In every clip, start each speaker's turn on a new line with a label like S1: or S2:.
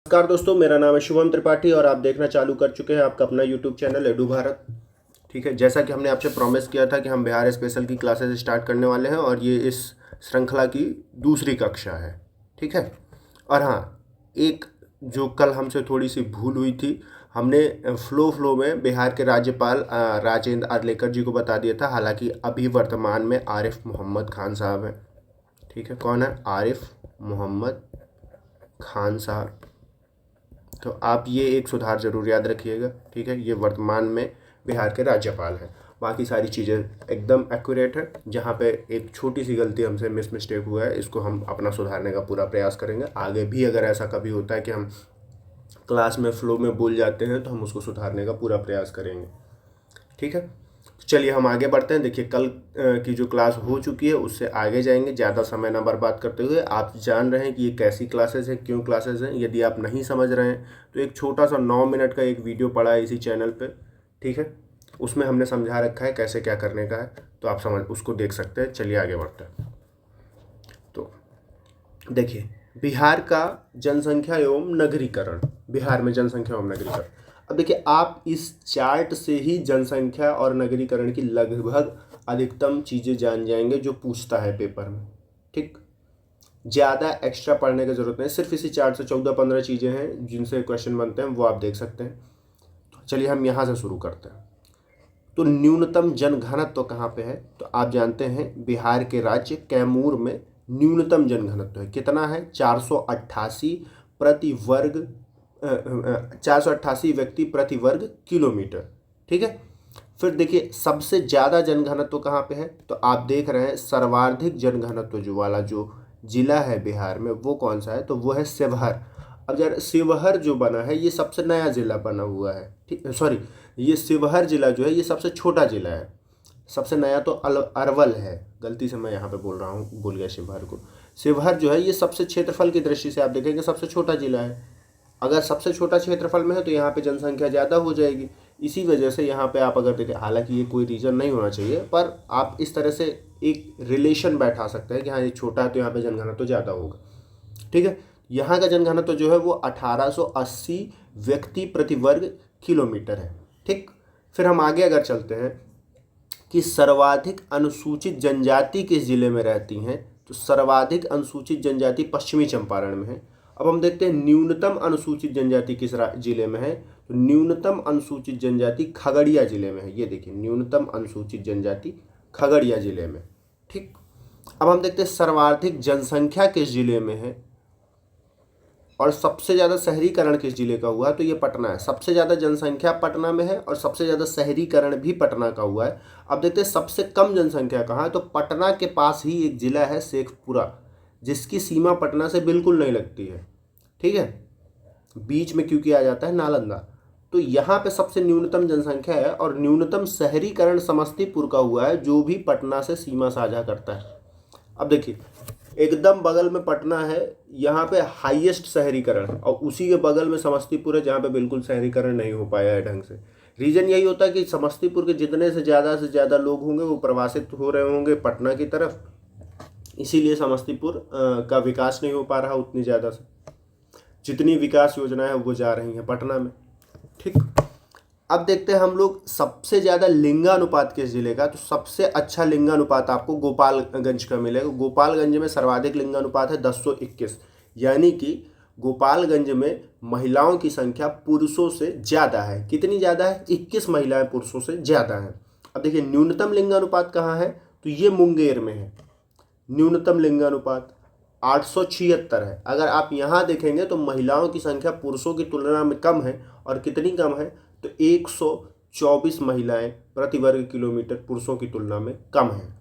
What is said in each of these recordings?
S1: नमस्कार दोस्तों, मेरा नाम है शुभम त्रिपाठी और आप देखना चालू कर चुके हैं आपका अपना यूट्यूब चैनल एडू भारत। ठीक है, जैसा कि हमने आपसे प्रॉमिस किया था कि हम बिहार स्पेशल की क्लासेस स्टार्ट करने वाले हैं और ये इस श्रृंखला की दूसरी कक्षा है। ठीक है, और हाँ, एक जो कल हमसे थोड़ी सी भूल हुई थी, हमने फ्लो में बिहार के राज्यपाल राजेंद्र आर्लेकर जी को बता दिया था। हालांकि अभी वर्तमान में आरिफ मोहम्मद खान साहब हैं। ठीक है, कौन है? आरिफ मोहम्मद खान साहब। तो आप ये एक सुधार जरूर याद रखिएगा। ठीक है, ये वर्तमान में बिहार के राज्यपाल हैं। बाकी सारी चीज़ें एकदम एक्यूरेट है। जहाँ पे एक छोटी सी गलती हमसे मिस्टेक हुआ है, इसको हम अपना सुधारने का पूरा प्रयास करेंगे। आगे भी अगर ऐसा कभी होता है कि हम क्लास में फ्लो में भूल जाते हैं तो हम उसको सुधारने का पूरा प्रयास करेंगे। ठीक है, चलिए हम आगे बढ़ते हैं। देखिए, कल की जो क्लास हो चुकी है उससे आगे जाएंगे। ज़्यादा समय ना बर्बाद करते हुए, आप जान रहे हैं कि ये कैसी क्लासेस हैं, क्यों क्लासेस हैं। यदि आप नहीं समझ रहे हैं तो एक छोटा सा 9 मिनट का एक वीडियो पड़ा है इसी चैनल पे। ठीक है, उसमें हमने समझा रखा है कैसे क्या करने का है, तो आप उसको देख सकते हैं। चलिए आगे बढ़ते हैं। तो देखिए, बिहार का जनसंख्या एवं नगरीकरण, बिहार में जनसंख्या एवं नगरीकरण। अब देखिए, आप इस चार्ट से ही जनसंख्या और नगरीकरण की लगभग अधिकतम चीज़ें जान जाएंगे जो पूछता है पेपर में। ठीक, ज़्यादा एक्स्ट्रा पढ़ने की जरूरत नहीं, सिर्फ इसी चार्ट से 14-15 चीज़ें हैं जिनसे क्वेश्चन बनते हैं, वो आप देख सकते हैं। तो चलिए हम यहाँ से शुरू करते हैं। तो न्यूनतम जनघनत्व तो कहाँ पे है? तो आप जानते हैं बिहार के राज्य कैमूर में न्यूनतम जनघनत्व है। कितना है? 488 प्रति वर्ग 488 व्यक्ति प्रति वर्ग किलोमीटर। ठीक है, फिर देखिए सबसे ज़्यादा जनघनत्व कहाँ पे है? तो आप देख रहे हैं सर्वाधिक जनघनत्व जो वाला जो जिला है बिहार में, वो कौन सा है? तो वो है शिवहर। अब यार, शिवहर जो बना है ये सबसे नया जिला बना हुआ है। ठीक, सॉरी, ये शिवहर जिला जो है ये सबसे छोटा जिला है। सबसे नया तो अरवल है, गलती से मैं यहाँ पे बोल रहा हूँ, भूल गया शिवहर को। शिवहर जो है ये सबसे क्षेत्रफल की दृष्टि से आप देखेंगे सबसे छोटा जिला है। अगर सबसे छोटा क्षेत्रफल में है तो यहाँ पे जनसंख्या ज़्यादा हो जाएगी। इसी वजह से यहाँ पे आप अगर देखें, हालांकि ये कोई रीज़न नहीं होना चाहिए, पर आप इस तरह से एक रिलेशन बैठा सकते हैं कि हाँ ये छोटा है तो यहाँ पे जनघनत्व तो ज़्यादा होगा। ठीक है, यहाँ का जनघनत्व जो है वो 1880 व्यक्ति प्रति वर्ग किलोमीटर है। ठीक, फिर हम आगे अगर चलते हैं कि सर्वाधिक अनुसूचित जनजाति किस जिले में रहती हैं, तो सर्वाधिक अनुसूचित जनजाति पश्चिमी चंपारण में है। अब हम देखते हैं न्यूनतम अनुसूचित जनजाति किस जिले में है, तो न्यूनतम अनुसूचित जनजाति खगड़िया जिले में है। ये देखिए, न्यूनतम अनुसूचित जनजाति खगड़िया जिले में। ठीक, अब हम देखते हैं सर्वाधिक जनसंख्या किस जिले में है और सबसे ज़्यादा शहरीकरण किस जिले का हुआ है, तो ये पटना है। सबसे ज़्यादा जनसंख्या पटना में है और सबसे ज़्यादा शहरीकरण भी पटना का हुआ है। अब देखते हैं सबसे कम जनसंख्या कहाँ है, तो पटना के पास ही एक ज़िला है शेखपुरा, जिसकी सीमा पटना से बिल्कुल नहीं लगती है। ठीक है, बीच में क्योंकि आ जाता है नालंदा। तो यहाँ पे सबसे न्यूनतम जनसंख्या है और न्यूनतम शहरीकरण समस्तीपुर का हुआ है, जो भी पटना से सीमा साझा करता है। अब देखिए, एकदम बगल में पटना है, यहाँ पे हाईएस्ट शहरीकरण है, और उसी के बगल में समस्तीपुर है जहाँ पे बिल्कुल शहरीकरण नहीं हो पाया है ढंग से। रीज़न यही होता है कि समस्तीपुर के जितने से ज़्यादा लोग होंगे वो प्रवासित हो रहे होंगे पटना की तरफ, इसीलिए समस्तीपुर का विकास नहीं हो पा रहा उतनी ज़्यादा से। जितनी विकास योजनाएं हैं वो जा रही हैं पटना में। ठीक, अब देखते हैं हम लोग सबसे ज़्यादा लिंगानुपात किस जिले का, तो सबसे अच्छा लिंगानुपात आपको गोपालगंज का मिलेगा। गोपालगंज में सर्वाधिक लिंगानुपात है 1021, यानी कि गोपालगंज में महिलाओं की संख्या पुरुषों से ज़्यादा है। कितनी ज़्यादा है? 21 महिलाएं पुरुषों से ज़्यादा हैं। अब देखिए, न्यूनतम लिंगानुपात कहाँ है, तो ये मुंगेर में है। न्यूनतम लिंगानुपात 876 है। अगर आप यहाँ देखेंगे तो महिलाओं की संख्या पुरुषों की तुलना में कम है, और कितनी कम है, तो 124 महिलाएं प्रति वर्ग किलोमीटर पुरुषों की तुलना में कम है।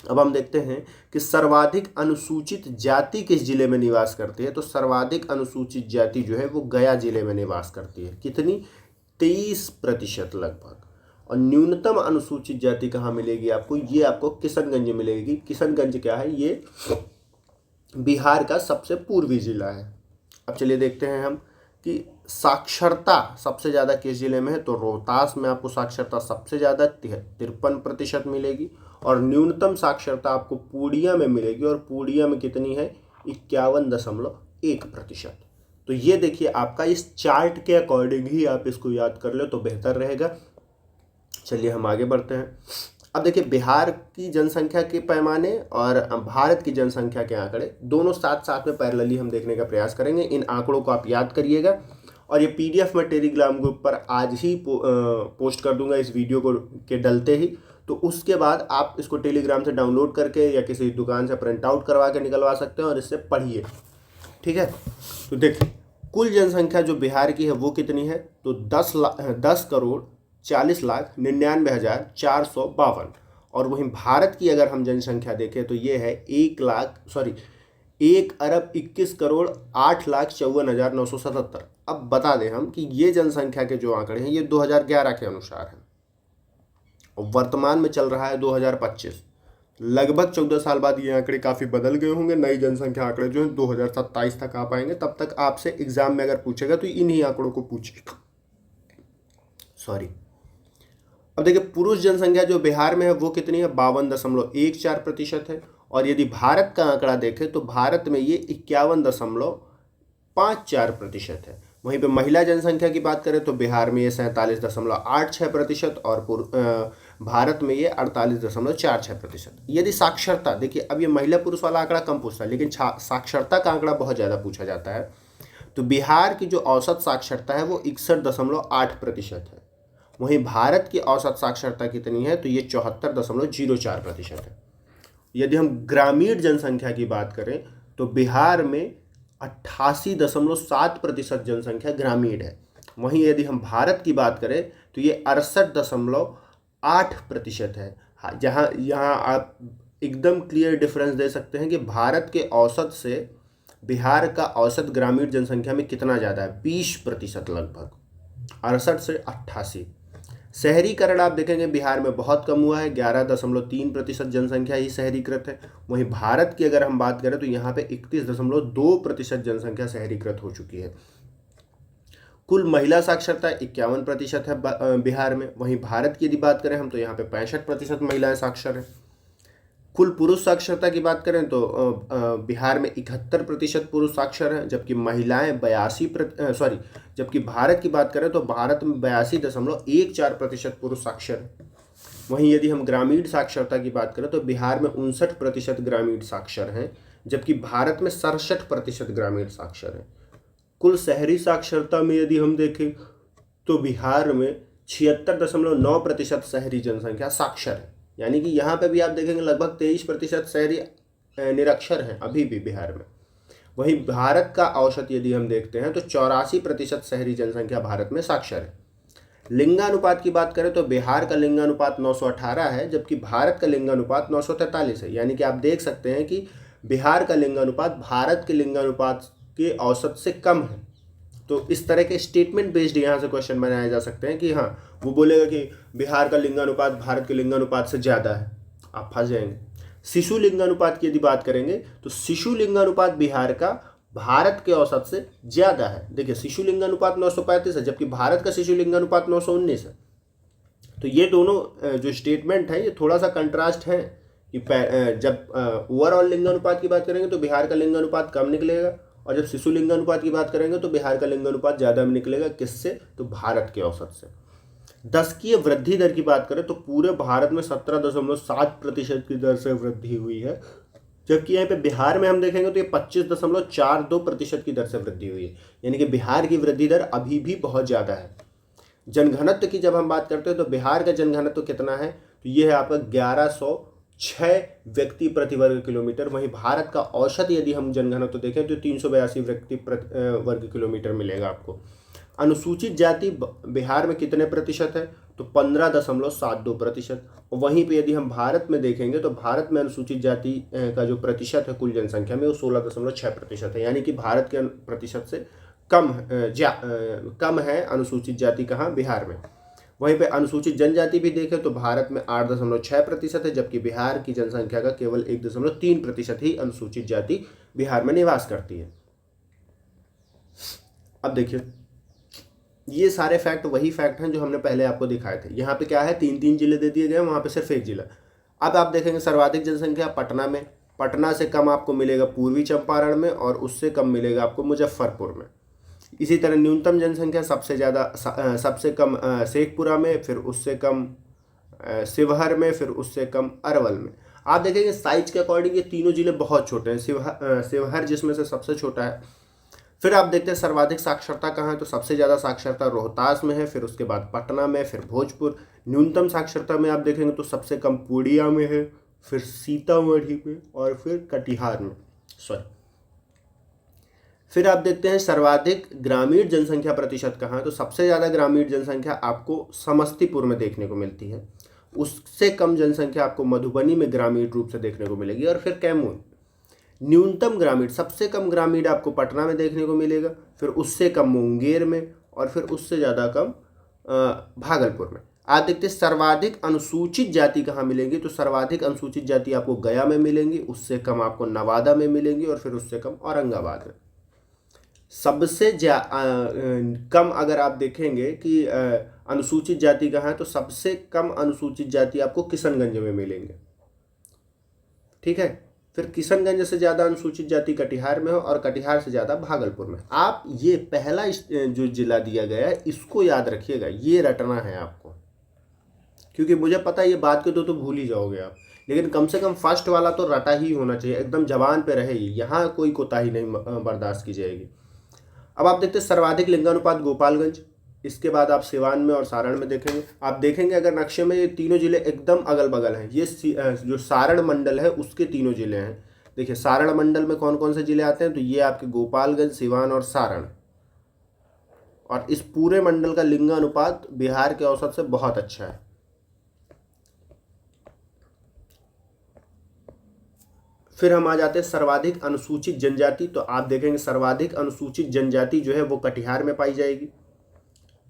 S1: अब हम देखते हैं कि सर्वाधिक अनुसूचित जाति किस जिले में निवास करती है, तो सर्वाधिक अनुसूचित जाति जो है वो गया जिले में निवास करती है। कितनी? 23% लगभग। और न्यूनतम अनुसूचित जाति कहाँ मिलेगी आपको? ये आपको किशनगंज में मिलेगी। किशनगंज क्या है? ये बिहार का सबसे पूर्वी जिला है। अब चलिए देखते हैं हम कि साक्षरता सबसे ज़्यादा किस जिले में है, तो रोहतास में आपको साक्षरता सबसे ज़्यादा 53% मिलेगी, और न्यूनतम साक्षरता आपको पूर्णिया में मिलेगी, और पूर्णिया में कितनी है? 51.1%। तो ये देखिए आपका इस चार्ट के अकॉर्डिंग ही आप इसको याद कर लो तो बेहतर रहेगा। चलिए हम आगे बढ़ते हैं। अब देखिए बिहार की जनसंख्या के पैमाने और भारत की जनसंख्या के आंकड़े दोनों साथ साथ में पैरेलली हम देखने का प्रयास करेंगे। इन आंकड़ों को आप याद करिएगा और ये पीडीएफ मैं टेलीग्राम ग्रुप पर आज ही पोस्ट कर दूंगा इस वीडियो को के डलते ही। तो उसके बाद आप इसको टेलीग्राम से डाउनलोड करके या किसी दुकान से प्रिंट आउट करवा के निकलवा सकते हैं और इससे पढ़िए, ठीक है। तो देखिए कुल जनसंख्या जो बिहार की है वो कितनी है, तो 10,40,99,452। और वहीं भारत की अगर हम जनसंख्या देखें तो ये है 1,21,08,54,977। अब बता दें हम कि ये जनसंख्या के जो आंकड़े हैं ये 2011 के अनुसार हैं और वर्तमान में चल रहा है 2025। लगभग 14 साल बाद ये आंकड़े काफ़ी बदल गए होंगे। नई जनसंख्या आंकड़े जो है 2027 तक आ पाएंगे। तब तक आपसे एग्जाम में अगर पूछेगा तो इन्हीं आंकड़ों को पूछेगा। सॉरी। अब देखिए पुरुष जनसंख्या जो बिहार में है वो कितनी है, 52.14% है। और यदि भारत का आंकड़ा देखें तो भारत में ये 51.54% है। वहीं पे महिला जनसंख्या की बात करें तो बिहार में ये 47.86% और भारत में ये 48.46%। यदि साक्षरता देखिए, अब ये महिला पुरुष वाला आंकड़ा कम पूछता है लेकिन साक्षरता का आंकड़ा बहुत ज़्यादा पूछा जाता है। तो बिहार की जो औसत साक्षरता है वो 61.8% है। वहीं भारत की औसत साक्षरता कितनी है, तो ये 74.04% है। यदि हम ग्रामीण जनसंख्या की बात करें तो बिहार में 88.7% जनसंख्या ग्रामीण है। वहीं यदि हम भारत की बात करें तो ये 68.8% है। हाँ, यहाँ आप एकदम क्लियर डिफरेंस दे सकते हैं कि भारत के औसत से बिहार का औसत ग्रामीण जनसंख्या में कितना ज़्यादा है, 20% लगभग, 68 से 88। शहरीकरण आप देखेंगे बिहार में बहुत कम हुआ है, 11.3% जनसंख्या ही शहरीकृत है। वहीं भारत की अगर हम बात करें तो यहाँ पे 31.2% जनसंख्या शहरीकृत हो चुकी है। कुल महिला साक्षरता 51% है बिहार में। वहीं भारत की यदि बात करें हम तो यहाँ पे 65% महिलाएं साक्षर हैं। कुल पुरुष साक्षरता की बात करें तो बिहार में 71% पुरुष साक्षर हैं, जबकि महिलाएं जबकि भारत की बात करें तो भारत में 82.14% पुरुष साक्षर हैं। वहीं यदि हम ग्रामीण साक्षरता की बात करें तो बिहार में 59% ग्रामीण साक्षर हैं, जबकि भारत में 67% ग्रामीण साक्षर हैं। कुल शहरी साक्षरता में यदि हम देखें तो बिहार में 76.9% शहरी जनसंख्या साक्षर है। यानी कि यहाँ पे भी आप देखेंगे लगभग 23% शहरी निरक्षर हैं अभी भी बिहार में। वहीं भारत का औसत यदि हम देखते हैं तो 84% शहरी जनसंख्या भारत में साक्षर है। लिंगानुपात की बात करें तो बिहार का लिंगानुपात 918 है, जबकि भारत का लिंगानुपात 943 है। यानी कि आप देख सकते हैं कि बिहार का लिंगानुपात भारत के लिंगानुपात के औसत से कम है। तो इस तरह के स्टेटमेंट बेस्ड यहाँ से क्वेश्चन बनाए जा सकते हैं कि हाँ, वो बोलेगा कि बिहार का लिंगानुपात भारत के लिंगानुपात से ज़्यादा है, आप फंस जाएंगे। शिशु लिंगानुपात की यदि बात करेंगे तो शिशु लिंगानुपात बिहार का भारत के औसत से ज़्यादा है। देखिए शिशु लिंगानुपात 935 है, जबकि भारत का शिशु लिंगानुपात 919 है। तो ये दोनों जो स्टेटमेंट है ये थोड़ा सा कंट्रास्ट है कि जब ओवरऑल लिंगानुपात की बात करेंगे तो बिहार का लिंगानुपात कम निकलेगा और जब शिशु लिंगानुपात की बात करेंगे तो बिहार का लिंगानुपात ज़्यादा निकलेगा। किससे, तो भारत के औसत से। दशकीय वृद्धि दर की बात करें तो पूरे भारत में 17.7% की दर से वृद्धि हुई है, जबकि यहाँ पे बिहार में हम देखेंगे तो ये 25.42% की दर से वृद्धि हुई है। यानी कि बिहार की वृद्धि दर अभी भी बहुत ज़्यादा है। जनघनत्व की जब हम बात करते हैं तो बिहार का जनघनत्व कितना है, तो ये है आपका 1106 व्यक्ति प्रति वर्ग किलोमीटर। वहीं भारत का औसत यदि हम जनघनत्व देखें तो 382 व्यक्ति प्रति वर्ग किलोमीटर मिलेगा आपको। अनुसूचित जाति बिहार में कितने प्रतिशत है, तो 15.72%। वहीं पे यदि हम भारत में देखेंगे तो भारत में अनुसूचित जाति का जो प्रतिशत है कुल जनसंख्या में वो 16.6% है। यानी कि भारत के प्रतिशत से कम है अनुसूचित जाति कहाँ, बिहार में। वहीं पे अनुसूचित जनजाति भी देखें तो भारत में 8.6% है, जबकि बिहार की जनसंख्या का केवल 1.3% ही अनुसूचित जाति बिहार में निवास करती है। अब देखिए ये सारे फैक्ट वही फैक्ट हैं जो हमने पहले आपको दिखाए थे। यहाँ पे क्या है, 3 जिले दे दिए गए, वहाँ पे सिर्फ एक जिला। अब आप देखेंगे सर्वाधिक जनसंख्या पटना में, पटना से कम आपको मिलेगा पूर्वी चंपारण में और उससे कम मिलेगा आपको मुजफ्फरपुर में। इसी तरह न्यूनतम जनसंख्या सबसे ज़्यादा सबसे कम शेखपुरा में, फिर उससे कम शिवहर में, फिर उससे कम अरवल में। आप देखेंगे साइज के अकॉर्डिंग ये तीनों जिले बहुत छोटे हैं, शिवहर जिसमें से सबसे छोटा है। फिर आप देखते हैं सर्वाधिक साक्षरता कहाँ है, तो सबसे ज़्यादा साक्षरता रोहतास में है, फिर उसके बाद पटना में, फिर भोजपुर। न्यूनतम साक्षरता में आप देखेंगे तो सबसे कम पूर्णिया में है, फिर सीतामढ़ी में, और फिर कटिहार में। फिर आप देखते हैं सर्वाधिक ग्रामीण जनसंख्या प्रतिशत कहाँ है, तो सबसे ज़्यादा ग्रामीण जनसंख्या आपको समस्तीपुर में देखने को मिलती है। उससे कम जनसंख्या आपको मधुबनी में ग्रामीण रूप से देखने को मिलेगी। और फिर कैमूर। न्यूनतम ग्रामीण, सबसे कम ग्रामीण आपको पटना में देखने को मिलेगा, फिर उससे कम मुंगेर में, और फिर उससे ज़्यादा कम भागलपुर में। आप देखते हैं सर्वाधिक अनुसूचित जाति कहाँ मिलेंगी, तो सर्वाधिक अनुसूचित जाति आपको गया में मिलेंगी, उससे कम आपको नवादा में मिलेंगी, और फिर उससे कम औरंगाबाद में। सबसे कम अगर आप देखेंगे कि अनुसूचित जाति कहाँ है, तो सबसे कम अनुसूचित जाति आपको किशनगंज में मिलेंगे। ठीक है, फिर किशनगंज से ज़्यादा अनुसूचित जाति कटिहार में हो, और कटिहार से ज़्यादा भागलपुर में। आप ये पहला जो जिला दिया गया है इसको याद रखिएगा, ये रटना है आपको, क्योंकि मुझे पता है ये बात के तो भूल ही जाओगे आप, लेकिन कम से कम फर्स्ट वाला तो रटा ही होना चाहिए, एकदम जबान पे रहे, यहाँ कोई कोताही नहीं बर्दाश्त की जाएगी। अब आप देखते हैं सर्वाधिक लिंगानुपात गोपालगंज, इसके बाद आप सिवान में और सारण में देखेंगे। आप देखेंगे अगर नक्शे में ये तीनों जिले एकदम अगल बगल हैं, ये जो सारण मंडल है उसके तीनों जिले हैं। देखिए सारण मंडल में कौन कौन से जिले आते हैं, तो ये आपके गोपालगंज, सिवान और सारण। और इस पूरे मंडल का लिंगानुपात बिहार के औसत से बहुत अच्छा है। फिर हम आ जाते हैं सर्वाधिक अनुसूचित जनजाति, तो आप देखेंगे सर्वाधिक अनुसूचित जनजाति जो है वो कटिहार में पाई जाएगी,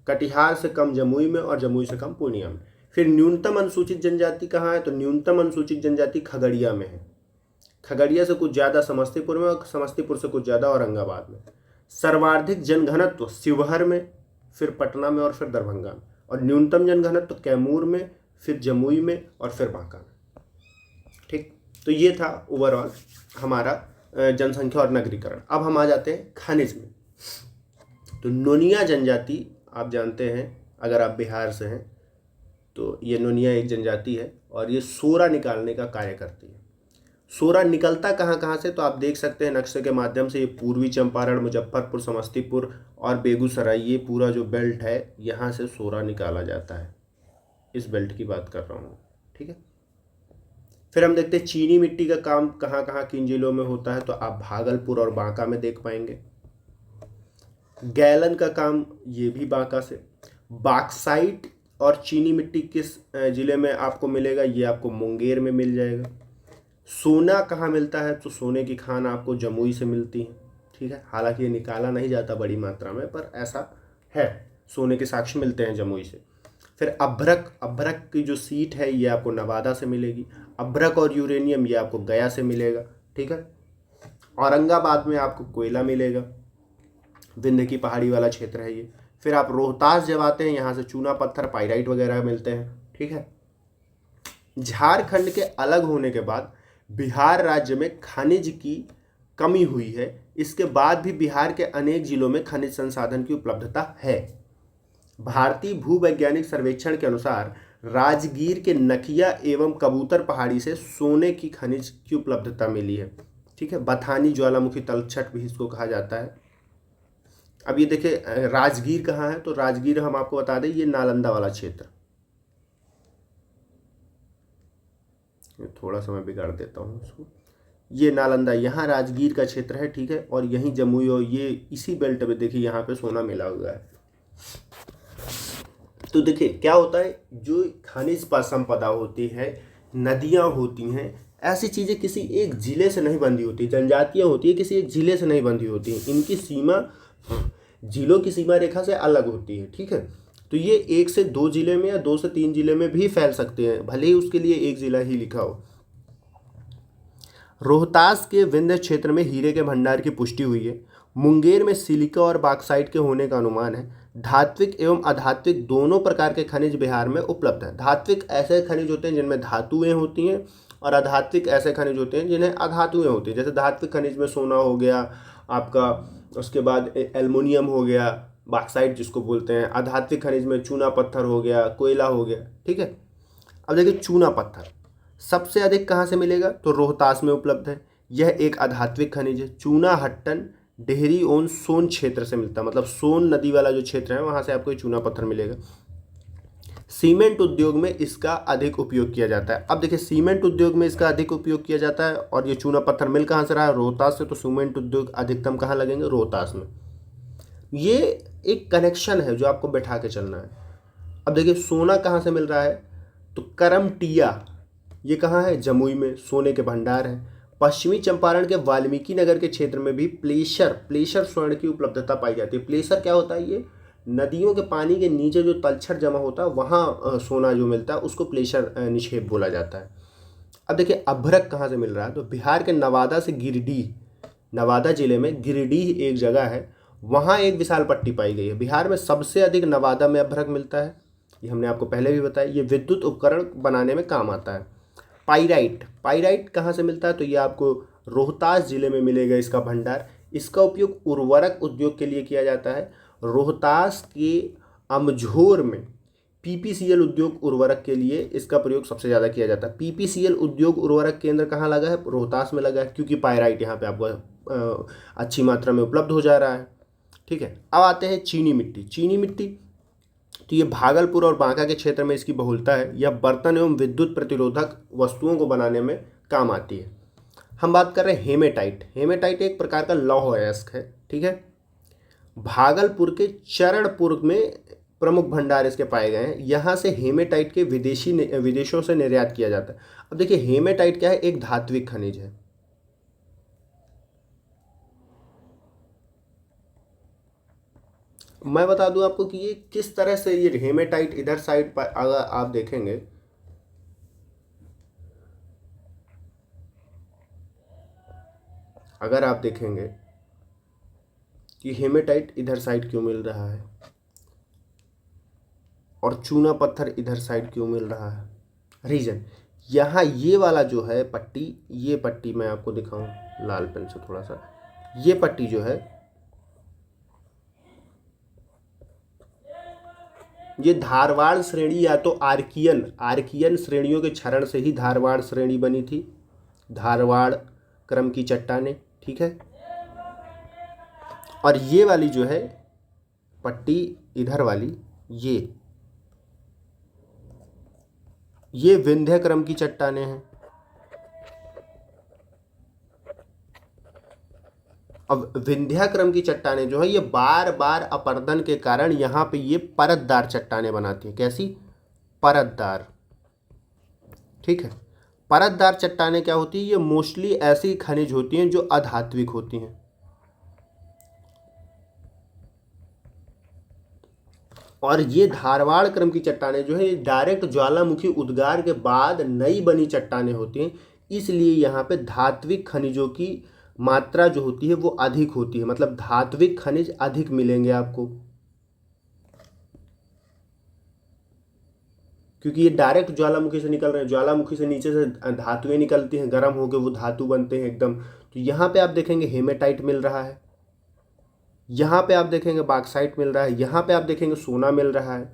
S1: कटिहार से कम जमुई में, और जमुई से कम पूर्णिया में। फिर न्यूनतम अनुसूचित जनजाति कहाँ है, तो न्यूनतम अनुसूचित जनजाति खगड़िया में है, खगड़िया से कुछ ज़्यादा समस्तीपुर में, और समस्तीपुर से कुछ ज़्यादा औरंगाबाद में। सर्वाधिक जनघनत्व शिवहर में, फिर पटना में, और फिर दरभंगा में। और न्यूनतम जनघनत्व कैमूर में, फिर जमुई में, और फिर बांका में। ठीक, तो ये था ओवरऑल हमारा जनसंख्या और नगरीकरण। अब हम आ जाते हैं खनिज में। तो नोनिया जनजाति आप जानते हैं, अगर आप बिहार से हैं तो ये नोनिया एक जनजाति है, और ये सोरा निकालने का कार्य करती है। सोरा निकलता कहाँ कहाँ से, तो आप देख सकते हैं नक्शे के माध्यम से, ये पूर्वी चंपारण, मुजफ्फरपुर, समस्तीपुर और बेगूसराय, ये पूरा जो बेल्ट है यहाँ से सोरा निकाला जाता है। इस बेल्ट की बात कर रहा हूँ, ठीक है। फिर हम देखते हैं चीनी मिट्टी का काम कहाँ कहाँ किन जिलों में होता है, तो आप भागलपुर और बांका में देख पाएंगे। गैलन का काम ये भी बांका से। बॉक्साइट और चीनी मिट्टी किस जिले में आपको मिलेगा, ये आपको मुंगेर में मिल जाएगा। सोना कहाँ मिलता है, तो सोने की खान आपको जमुई से मिलती है, ठीक है। हालांकि ये निकाला नहीं जाता बड़ी मात्रा में, पर ऐसा है, सोने के साक्ष्य मिलते हैं जमुई से। फिर अभ्रक की जो सीट है ये आपको नवादा से मिलेगी। अभ्रक और यूरेनियम ये आपको गया से मिलेगा, ठीक है। औरंगाबाद में आपको कोयला मिलेगा, विंध्य की पहाड़ी वाला क्षेत्र है ये। फिर आप रोहतास जब आते हैं, यहाँ से चूना पत्थर, पाइराइट वगैरह मिलते हैं, ठीक है। झारखंड के अलग होने के बाद बिहार राज्य में खनिज की कमी हुई है, इसके बाद भी बिहार के अनेक जिलों में खनिज संसाधन की उपलब्धता है। भारतीय भूवैज्ञानिक सर्वेक्षण के अनुसार राजगीर के नकिया एवं कबूतर पहाड़ी से सोने की खनिज की उपलब्धता मिली है, ठीक है। बथानी ज्वालामुखी तलछट भी इसको कहा जाता है। अब ये देखिए राजगीर कहाँ है, तो राजगीर हम आपको बता दें ये नालंदा वाला क्षेत्र, थोड़ा सा मैं बिगाड़ देता हूँ इसको, ये नालंदा, यहाँ राजगीर का क्षेत्र है, ठीक है। और यहीं जमुई, और ये इसी बेल्ट में देखिए यहाँ पे सोना मिला हुआ है। तो देखिए क्या होता है, जो खनिज संपदा होती है, नदियाँ होती हैं, ऐसी चीज़ें किसी एक ज़िले से नहीं बंधी होती, जनजातियाँ होती है किसी एक ज़िले से नहीं बंधी होती हैं, इनकी सीमा जिलों की सीमा रेखा से अलग होती है, ठीक है। तो ये 1 से 2 जिले में या 2 से 3 जिले में भी फैल सकते हैं, भले ही उसके लिए एक जिला ही लिखा हो। रोहतास के विंध्य क्षेत्र में हीरे के भंडार की पुष्टि हुई है। मुंगेर में सिलिका और बॉक्साइट के होने का अनुमान है। धात्विक एवं अधात्विक दोनों प्रकार के खनिज बिहार में उपलब्ध है। धात्विक ऐसे खनिज होते हैं जिनमें धातुएं होती हैं, और अधात्विक ऐसे खनिज होते हैं जिन्हें अधातुएं होती हैं। जैसे धात्विक खनिज में सोना हो गया, आपका उसके बाद एल्युमिनियम हो गया, बॉक्साइट जिसको बोलते हैं, आधात्विक खनिज में चूना पत्थर हो गया, कोयला हो गया। ठीक है, अब देखिए चूना पत्थर सबसे अधिक कहाँ से मिलेगा, तो रोहतास में उपलब्ध है। यह एक आधात्विक खनिज है। चूना हट्टन डेहरी ओन सोन क्षेत्र से मिलता है, मतलब सोन नदी वाला जो क्षेत्र है वहाँ से आपको ये चूना पत्थर मिलेगा। सीमेंट उद्योग में इसका अधिक उपयोग किया जाता है। अब देखिए सीमेंट उद्योग में इसका अधिक उपयोग किया जाता है, और ये चूना पत्थर मिल कहाँ से रहा है, रोहतास से, तो सीमेंट उद्योग अधिकतम कहाँ लगेंगे, रोहतास में। ये एक कनेक्शन है जो आपको बैठा के चलना है। अब देखिए सोना कहाँ से मिल रहा है, तो करमटिया, ये कहाँ है, जमुई में सोने के भंडार हैं। पश्चिमी चंपारण के वाल्मीकि नगर के क्षेत्र में भी प्लेशर स्वर्ण की उपलब्धता पाई जाती है। प्लेशर क्या होता है, ये नदियों के पानी के नीचे जो तलछट जमा होता है वहाँ सोना जो मिलता है उसको प्लेशर निक्षेप बोला जाता है। अब देखिए अभ्रक कहाँ से मिल रहा है, तो बिहार के नवादा से गिरिडीह, नवादा जिले में गिरिडीह एक जगह है, वहाँ एक विशाल पट्टी पाई गई है। बिहार में सबसे अधिक नवादा में अभ्रक मिलता है, ये हमने आपको पहले भी बताया। ये विद्युत उपकरण बनाने में काम आता है। पाइराइट कहाँ से मिलता है, तो ये आपको रोहतास जिले में मिलेगा इसका भंडार। इसका उपयोग उर्वरक उद्योग के लिए किया जाता है। रोहतास के अमझोर में पीपीसीएल उद्योग उर्वरक के लिए इसका प्रयोग सबसे ज़्यादा किया जाता है। पीपीसीएल उद्योग उर्वरक केंद्र कहाँ लगा है, रोहतास में लगा है, क्योंकि पाइराइट यहाँ पे आपको अच्छी मात्रा में उपलब्ध हो जा रहा है। ठीक है, अब आते हैं चीनी मिट्टी। तो ये भागलपुर और बांका के क्षेत्र में इसकी बहुलता है। यह बर्तन एवं विद्युत प्रतिरोधक वस्तुओं को बनाने में काम आती है। हम बात कर रहे हैं हेमेटाइट एक प्रकार का लौह अयस्क है। ठीक है, भागलपुर के चरणपुर में प्रमुख भंडार इसके पाए गए हैं। यहाँ से हेमेटाइट के विदेशों से निर्यात किया जाता है। अब देखिए हेमेटाइट क्या है, एक धात्विक खनिज है। मैं बता दूं आपको कि ये किस तरह से, ये हेमेटाइट इधर साइड पर अगर आप देखेंगे, कि हेमेटाइट इधर साइड क्यों मिल रहा है और चूना पत्थर इधर साइड क्यों मिल रहा है, रीजन यहाँ ये वाला जो है पट्टी, ये पट्टी मैं आपको दिखाऊं लाल पेन से थोड़ा सा, ये पट्टी जो है ये धारवाड़ श्रेणी या तो आर्कियन श्रेणियों के क्षरण से ही धारवाड़ श्रेणी बनी थी, धारवाड़ क्रम की चट्टानें। ठीक है, और ये वाली जो है पट्टी इधर वाली, ये विंध्य क्रम की चट्टानें हैं। अब विंध्या क्रम की चट्टानें जो है ये बार बार अपर्दन के कारण यहाँ पे ये परतदार चट्टानें बनाती हैं। कैसी, परतदार। ठीक है, परतदार चट्टानें क्या होती है, ये मोस्टली ऐसी खनिज होती हैं जो अधात्विक होती हैं। और ये धारवाड़ क्रम की चट्टानें जो है ये डायरेक्ट ज्वालामुखी उद्गार के बाद नई बनी चट्टानें होती हैं, इसलिए यहाँ पे धात्विक खनिजों की मात्रा जो होती है वो अधिक होती है, मतलब धात्विक खनिज अधिक मिलेंगे आपको, क्योंकि ये डायरेक्ट ज्वालामुखी से निकल रहे हैं। ज्वालामुखी से नीचे से धातुएं निकलती हैं, गर्म होकर वो धातु बनते हैं एकदम। तो यहाँ पे आप देखेंगे हेमेटाइट मिल रहा है, यहाँ पे आप देखेंगे बॉक्साइट मिल रहा है, यहाँ पे आप देखेंगे सोना मिल रहा है,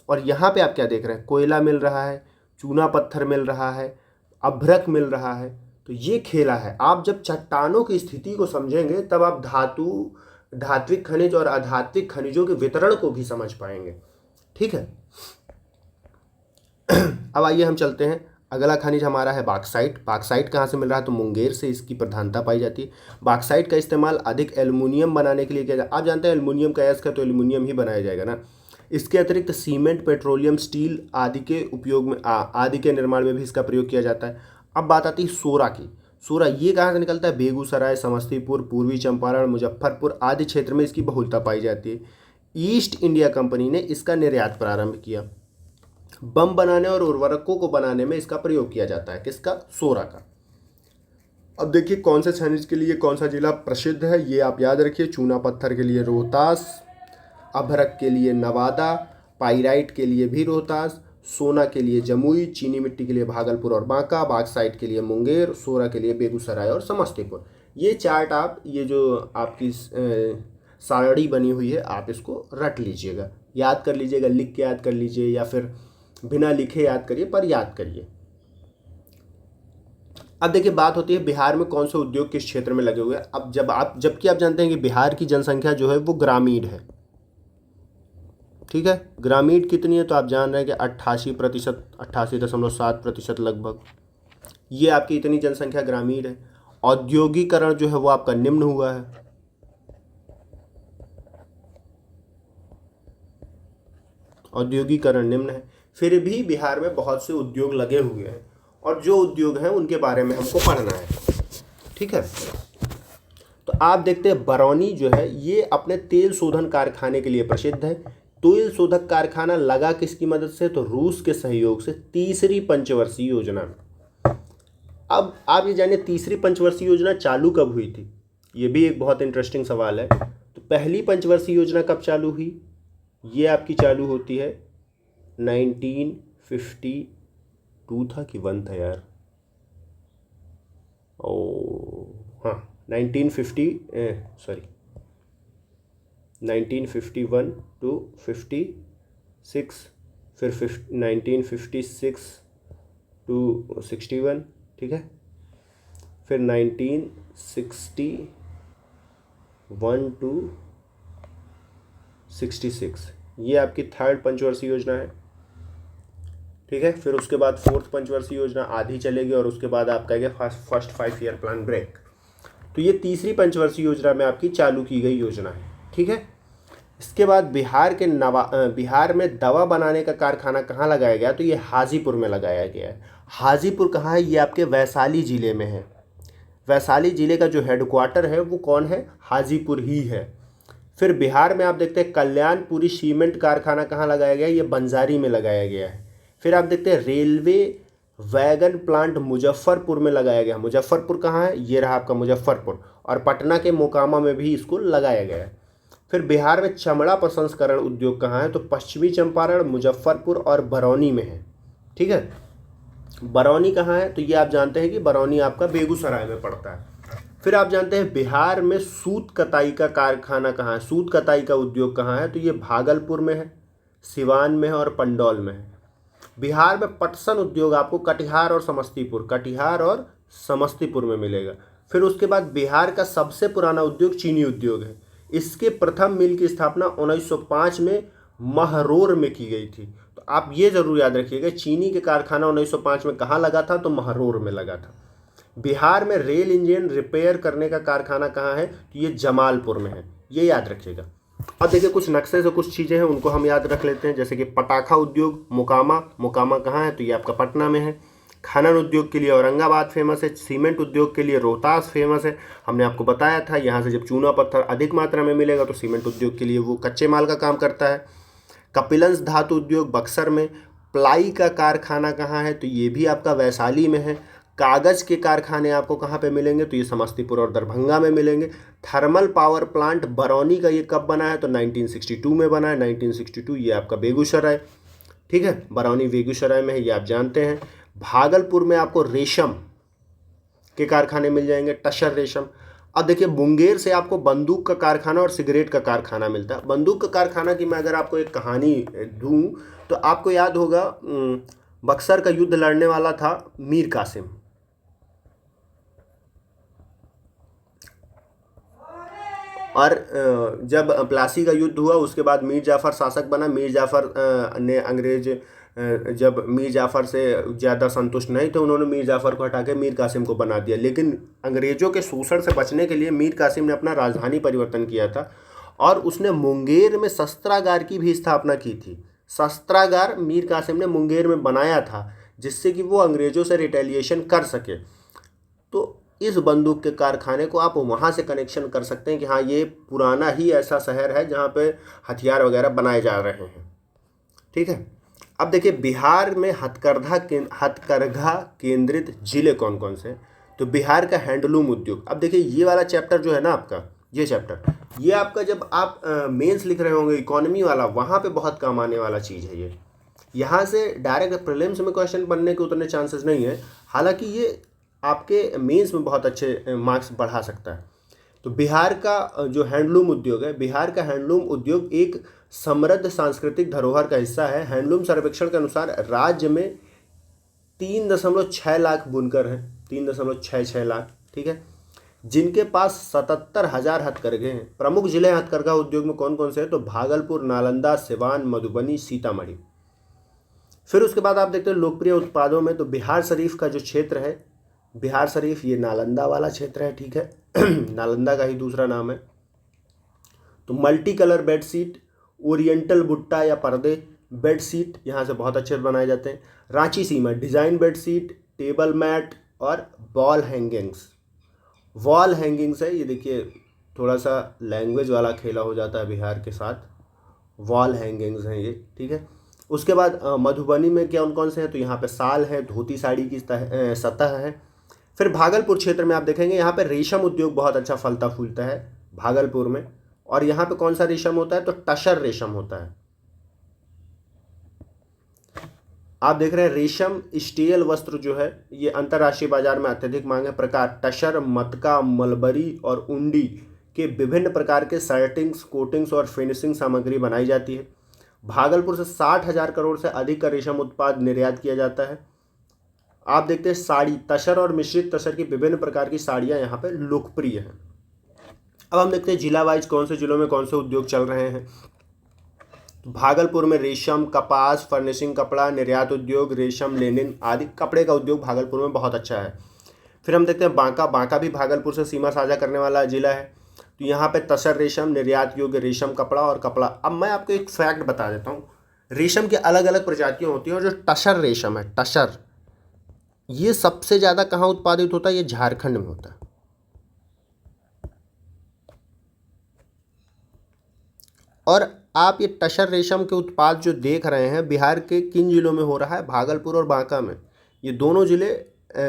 S1: और यहाँ पे आप क्या देख रहे हैं, कोयला मिल रहा है, चूना पत्थर मिल रहा है, अभ्रक मिल रहा है। तो ये खेला है। आप जब चट्टानों की स्थिति को समझेंगे तब आप धात्विक खनिज और अधात्विक खनिजों के वितरण को भी समझ पाएंगे। ठीक है, अब आइए हम चलते हैं, अगला खनिज हमारा है बॉक्साइट। बॉक्साइट कहाँ से मिल रहा है, तो मुंगेर से इसकी प्रधानता पाई जाती है। बॉक्साइट का इस्तेमाल अधिक एल्युमिनियम बनाने के लिए किया जाता है। आप जानते हैं एल्युमिनियम का अयस्क है तो एल्युमिनियम ही बनाया जाएगा ना। इसके अतिरिक्त सीमेंट, पेट्रोलियम, स्टील आदि के उपयोग में आदि के निर्माण में भी इसका प्रयोग किया जाता है। अब बात आती है सोरा की। सोरा ये कहाँ से निकलता है, बेगूसराय, समस्तीपुर, पूर्वी चंपारण, मुजफ्फरपुर आदि क्षेत्र में इसकी बहुलता पाई जाती है। ईस्ट इंडिया कंपनी ने इसका निर्यात प्रारंभ किया। बम बनाने और उर्वरकों को बनाने में इसका प्रयोग किया जाता है, किसका, सोरा का। अब देखिए कौन से खनिज के लिए कौन सा जिला प्रसिद्ध है, ये आप याद रखिए। चूना पत्थर के लिए रोहतास, अभ्रक के लिए नवादा, पाइराइट के लिए भी रोहतास, सोना के लिए जमुई, चीनी मिट्टी के लिए भागलपुर और बांका, बॉक्साइट के लिए मुंगेर, सोरा के लिए बेगूसराय और समस्तीपुर। ये चार्ट आप, ये जो आपकी सारणी बनी हुई है, आप इसको रट लीजिएगा, याद कर लीजिएगा, लिख के याद कर लीजिए या फिर बिना लिखे याद करिए, पर याद करिए। अब देखिए बात होती है बिहार में कौन से उद्योग किस क्षेत्र में लगे हुए हैं। अब जबकि आप जानते हैं कि बिहार की जनसंख्या जो है वो ग्रामीण है, ठीक है। ग्रामीण कितनी है तो आप जान रहे हैं कि 88%, 88.7% लगभग, ये आपकी इतनी जनसंख्या ग्रामीण है। औद्योगिकरण जो है वो आपका निम्न हुआ है, औद्योगिकरण निम्न है। फिर भी बिहार में बहुत से उद्योग लगे हुए हैं और जो उद्योग हैं उनके बारे में हमको पढ़ना है, ठीक है। तो आप देखते हैं बरौनी जो है ये अपने तेल शोधन कारखाने के लिए प्रसिद्ध है। तेल शोधक कारखाना लगा किसकी मदद से, तो रूस के सहयोग से तीसरी पंचवर्षीय योजना में। अब आप ये जानिए तीसरी पंचवर्षीय योजना चालू कब हुई थी, ये भी एक बहुत इंटरेस्टिंग सवाल है। तो पहली पंचवर्षीय योजना कब चालू हुई, ये आपकी चालू होती है 1952 था कि 1 था यार, ओ हाँ 1951 to 56, फिर 1956 to 61, ठीक है। फिर 1961 to 66, ये आपकी थर्ड पंचवर्षीय योजना है, ठीक है। फिर उसके बाद फोर्थ पंचवर्षीय योजना आधी चलेगी और उसके बाद आपका है फर्स्ट 5 ईयर प्लान ब्रेक। तो ये तीसरी पंचवर्षीय योजना में आपकी चालू की गई योजना है, ठीक है। इसके बाद बिहार में दवा बनाने का कारखाना कहाँ लगाया गया, तो ये हाजीपुर में लगाया गया है। हाजीपुर कहाँ है, ये आपके वैशाली ज़िले में है। वैशाली ज़िले का जो हेडक्वार्टर है वो कौन है, हाजीपुर ही है। फिर बिहार में आप देखते हैं कल्याणपुरी सीमेंट कारखाना कहाँ लगाया गया है, ये बंजारी में लगाया गया है। फिर आप देखते हैं रेलवे वैगन प्लांट मुजफ्फरपुर में लगाया गया। मुजफ्फरपुर कहाँ है, ये रहा आपका मुजफ्फरपुर, और पटना के मोकामा में भी इसको लगाया गया है। फिर बिहार में चमड़ा प्रसंस्करण उद्योग कहाँ है, तो पश्चिमी चंपारण, मुजफ्फरपुर और बरौनी में है, ठीक है। बरौनी कहाँ है, तो ये आप जानते हैं कि बरौनी आपका बेगूसराय में पड़ता है। फिर आप जानते हैं बिहार में सूत कताई का कारखाना कहाँ है, सूत कताई का उद्योग कहाँ है, तो ये भागलपुर में है, सिवान में है और पंडौल में है। बिहार में पटसन उद्योग आपको कटिहार और समस्तीपुर में मिलेगा। फिर उसके बाद बिहार का सबसे पुराना उद्योग चीनी उद्योग है। इसके प्रथम मिल की स्थापना 1905 में महरौर में की गई थी। तो आप ये जरूर याद रखिएगा, चीनी के कारखाना 1905 में कहाँ लगा था, तो महरौर में लगा था। बिहार में रेल इंजन रिपेयर करने का कारखाना कहाँ है, तो ये जमालपुर में है, ये याद रखिएगा। अब देखिए कुछ नक्शे से कुछ चीज़ें हैं उनको हम याद रख लेते हैं, जैसे कि पटाखा उद्योग मोकामा कहाँ है, तो ये आपका पटना में है। खनन उद्योग के लिए औरंगाबाद फेमस है। सीमेंट उद्योग के लिए रोहतास फेमस है, हमने आपको बताया था। यहाँ से जब चूना पत्थर अधिक मात्रा में मिलेगा तो सीमेंट उद्योग के लिए वो कच्चे माल का काम करता है। कपिलंस धातु उद्योग बक्सर में। प्लाई का कारखाना कहाँ है, तो ये भी आपका वैशाली में है। कागज़ के कारखाने आपको कहाँ पे मिलेंगे, तो ये समस्तीपुर और दरभंगा में मिलेंगे। थर्मल पावर प्लांट बरौनी का ये कब बना है, तो 1962 में बना है। 1962 ये आपका बेगूसराय, ठीक है, बरौनी बेगूसराय में है, ये आप जानते हैं। भागलपुर में आपको रेशम के कारखाने मिल जाएंगे, टसर रेशम। अब देखिए मुंगेर से आपको बंदूक का कारखाना और सिगरेट का कारखाना मिलता है। बंदूक का कारखाना की मैं अगर आपको एक कहानी दूं तो आपको याद होगा, बक्सर का युद्ध लड़ने वाला था मीर कासिम, और जब प्लासी का युद्ध हुआ उसके बाद मीर जाफ़र शासक बना। मीर जाफ़र ने जब मीर जाफ़र से ज़्यादा संतुष्ट नहीं थे, उन्होंने मीर जाफ़र को हटा के मीर कासिम को बना दिया। लेकिन अंग्रेज़ों के शोषण से बचने के लिए मीर कासिम ने अपना राजधानी परिवर्तन किया था और उसने मुंगेर में शस्त्रागार की भी स्थापना की थी। शस्त्रागार मीर कासिम ने मुंगेर में बनाया था जिससे कि वो अंग्रेज़ों से रिटेलिएशन कर सके। तो इस बंदूक के कारखाने को आप वहाँ से कनेक्शन कर सकते हैं कि हाँ ये पुराना ही ऐसा शहर है जहाँ पे हथियार वगैरह बनाए जा रहे हैं, ठीक है। अब देखिए बिहार में हथकरघा केंद्रित जिले कौन कौन से, तो बिहार का हैंडलूम उद्योग। अब देखिए ये वाला चैप्टर जो है ना आपका, ये चैप्टर ये आपका जब आप मेंस लिख रहे होंगे इकोनॉमी वाला, वहाँ पे बहुत काम आने वाला चीज़ है ये। यहाँ से डायरेक्ट प्रीलिम्स में क्वेश्चन बनने के उतने चांसेस नहीं है, हालांकि ये आपके मेंस में बहुत अच्छे मार्क्स बढ़ा सकता है। तो बिहार का जो हैंडलूम उद्योग है, बिहार का हैंडलूम उद्योग एक समृद्ध सांस्कृतिक धरोहर का हिस्सा है। हैंडलूम सर्वेक्षण के अनुसार राज्य में 3.6 लाख बुनकर हैं, 3.66 लाख, ठीक है, जिनके पास 77,000 हथकरघे हैं। प्रमुख जिले हथकरघा उद्योग में कौन कौन से हैं? तो भागलपुर, नालंदा, सिवान, मधुबनी, सीतामढ़ी। फिर उसके बाद आप देखते हैं लोकप्रिय उत्पादों में, तो बिहार शरीफ का जो क्षेत्र है, बिहार शरीफ ये नालंदा वाला क्षेत्र है, ठीक है नालंदा का ही दूसरा नाम है। तो मल्टी कलर बेडशीट, ओरिएंटल बुट्टा या पर्दे, बेडशीट यहाँ से बहुत अच्छे बनाए जाते हैं। रांची सीमा डिज़ाइन बेडशीट, टेबल मैट और वॉल हैंगिंग्स। वॉल हैंगिंग्स है, ये देखिए थोड़ा सा लैंग्वेज वाला खेला हो जाता है बिहार के साथ, वॉल हैंगिंग्स हैं ये, ठीक है। उसके बाद मधुबनी में क्या कौन से हैं? तो यहाँ पे साल है, धोती साड़ी की सतह है। फिर भागलपुर क्षेत्र में आप देखेंगे यहाँ पे रेशम उद्योग बहुत अच्छा फलता फूलता है भागलपुर में। और यहाँ पे कौन सा रेशम होता है? तो टसर रेशम होता है। आप देख रहे हैं रेशम स्टील वस्त्र जो है ये अंतर्राष्ट्रीय बाजार में अत्यधिक मांग है। प्रकार टसर, मटका, मलबरी और उंडी के विभिन्न प्रकार के सर्टिंग्स, कोटिंग्स और फिनिशिंग सामग्री बनाई जाती है। भागलपुर से 60,000 करोड़ से अधिक का रेशम उत्पाद निर्यात किया जाता है। आप देखते हैं साड़ी, तसर और मिश्रित तसर की विभिन्न प्रकार की साड़ियाँ यहाँ पे लोकप्रिय हैं। अब हम देखते हैं जिला वाइज कौन से जिलों में कौन से उद्योग चल रहे हैं। भागलपुर में रेशम, कपास, फर्निशिंग कपड़ा, निर्यात उद्योग, रेशम, लेनिन आदि कपड़े का उद्योग भागलपुर में बहुत अच्छा है। फिर हम देखते हैं बांका, बांका भी भागलपुर से सीमा साझा करने वाला जिला है। तो यहाँ पे तसर रेशम, निर्यात योग्य रेशम कपड़ा और कपड़ा। अब मैं आपको एक फैक्ट बता देता हूँ, रेशम की अलग अलग प्रजातियाँ होती हैं और जो टसर रेशम है, टसर, ये सबसे ज़्यादा कहाँ उत्पादित होता है? ये झारखंड में होता है। और आप ये टसर रेशम के उत्पाद जो देख रहे हैं बिहार के किन जिलों में हो रहा है? भागलपुर और बांका में। ये दोनों जिले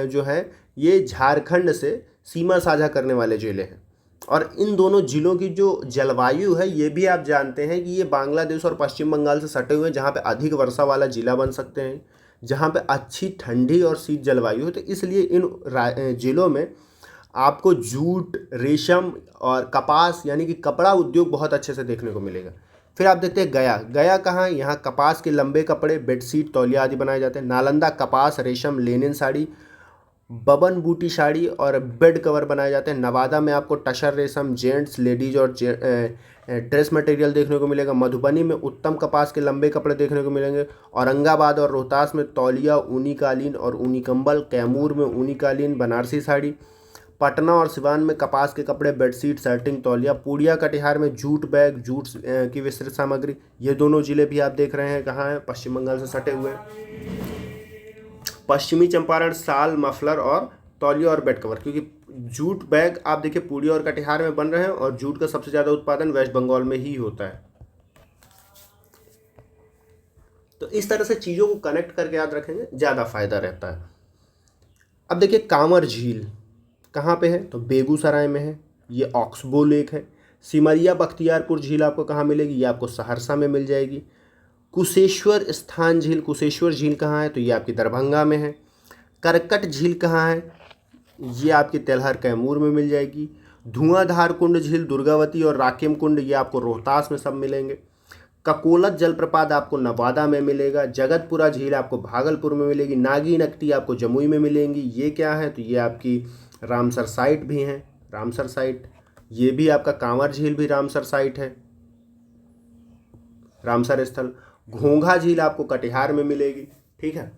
S1: जो हैं ये झारखंड से सीमा साझा करने वाले जिले हैं। और इन दोनों जिलों की जो जलवायु है ये भी आप जानते हैं कि ये बांग्लादेश और पश्चिम बंगाल से सटे हुए हैं, जहाँ पे अधिक वर्षा वाला जिला बन सकते हैं, जहाँ पे अच्छी ठंडी और शीत जलवायु है। तो इसलिए इन जिलों में आपको जूट, रेशम और कपास यानी कि कपड़ा उद्योग बहुत अच्छे से देखने को मिलेगा। फिर आप देखते हैं गया, गया कहाँ है? यहाँ कपास के लंबे कपड़े, बेडशीट, तौलिया आदि बनाए जाते हैं। नालंदा कपास, रेशम, लेनिन साड़ी, बबन बूटी साड़ी और बेड कवर बनाए जाते हैं। नवादा में आपको टसर रेशम, जेंट्स, लेडीज और ड्रेस मटेरियल देखने को मिलेगा। मधुबनी में उत्तम कपास के लंबे कपड़े देखने को मिलेंगे। औरंगाबाद और रोहतास में तौलिया, ऊनी कालीन और ऊनी कंबल। कैमूर में ऊनी कालीन, बनारसी साड़ी। पटना और सिवान में कपास के कपड़े, बेडशीट, सर्टिंग, तौलिया। पूर्णिया कटिहार में जूट बैग, जूट की विस्तृत सामग्री। ये दोनों जिले भी आप देख रहे हैं कहाँ हैं? पश्चिम बंगाल से सटे हुए हैं। पश्चिमी चंपारण साल, मफलर और तौलिया और बेड कवर, क्योंकि जूट बैग आप देखिए पूर्णिया और कटिहार में बन रहे हैं और जूट का सबसे ज़्यादा उत्पादन वेस्ट बंगाल में ही होता है। तो इस तरह से चीज़ों को कनेक्ट करके याद रखेंगे, ज़्यादा फायदा रहता है। अब देखिए कांवर झील कहाँ पे है? तो बेगूसराय में है। ये ऑक्सबो लेक है। सिमरिया बख्तियारपुर झील आपको कहाँ मिलेगी? ये आपको सहरसा में मिल जाएगी। कुशेश्वर स्थान झील, कुशेश्वर झील कहाँ है? तो ये आपकी दरभंगा में है। करकट झील कहाँ है? ये आपकी तेलहर कैमूर में मिल जाएगी। धुआंधार कुंड झील दुर्गावती और राकिम कुंड ये आपको रोहतास में सब मिलेंगे। ककोलत जलप्रपात आपको नवादा में मिलेगा। जगतपुरा झील आपको भागलपुर में मिलेगी। नागी नकटी आपको जमुई में मिलेंगी। ये क्या है? तो ये आपकी रामसर साइट भी हैं, रामसर साइट। ये भी आपका कांवर झील भी रामसर साइट है, रामसर स्थल। घोंघा झील आपको कटिहार में मिलेगी, ठीक है।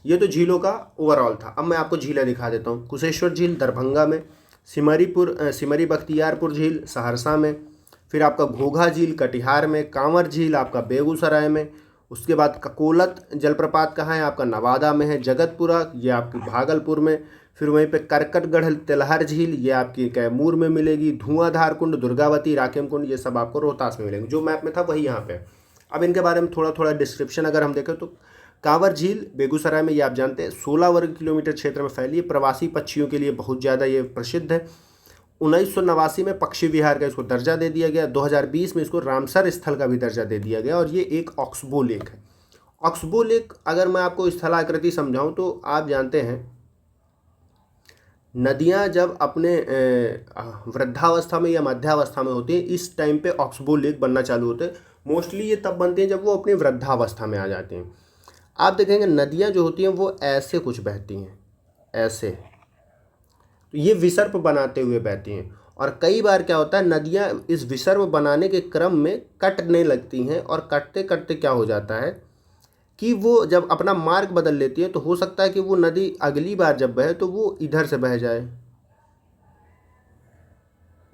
S1: ये तो झीलों का ओवरऑल था। अब मैं आपको झीलें दिखा देता हूँ। कुशेश्वर झील दरभंगा में, सिमरी बख्तियारपुर झील सहरसा में, फिर आपका घोघा झील कटिहार में, कांवर झील आपका बेगूसराय में। उसके बाद ककोलत जलप्रपात कहाँ है? आपका नवादा में है। जगतपुरा ये आपकी भागलपुर में। फिर वहीं पे करकटगढ़ तेलहर झील ये आपकी कैमूर में मिलेगी। धुआंधार कुंड दुर्गावती, राकिम कुंड ये सब आपको रोहतास में मिलेंगे। जो मैप में था वही यहाँ पे। अब इनके बारे में थोड़ा थोड़ा डिस्क्रिप्शन अगर हम देखें तो कांवर झील बेगूसराय में, ये आप जानते हैं 16 वर्ग किलोमीटर क्षेत्र में फैली है। प्रवासी पक्षियों के लिए बहुत ज़्यादा ये प्रसिद्ध है। 1989 में पक्षी विहार का इसको दर्जा दे दिया गया। 2020 में इसको रामसर स्थल का भी दर्जा दे दिया गया। और ये एक ऑक्सबो लेक है। ऑक्सबो लेक अगर मैं आपको स्थलाकृति समझाऊं तो आप जानते हैं नदियाँ जब अपने वृद्धावस्था में या मध्यावस्था में होती हैं, इस टाइम पे ऑक्सबो लेक बनना चालू होते हैं। मोस्टली ये तब बनते हैं जब वो अपनी वृद्धावस्था में आ जाते हैं। आप देखेंगे नदियाँ जो होती हैं वो ऐसे कुछ बहती हैं, ऐसे, तो ये विसर्प बनाते हुए बहती हैं। और कई बार क्या होता है, नदियाँ इस विसर्प बनाने के क्रम में कटने लगती हैं, और कटते कटते क्या हो जाता है कि वो जब अपना मार्ग बदल लेती है, तो हो सकता है कि वो नदी अगली बार जब बहे तो वो इधर से बह जाए।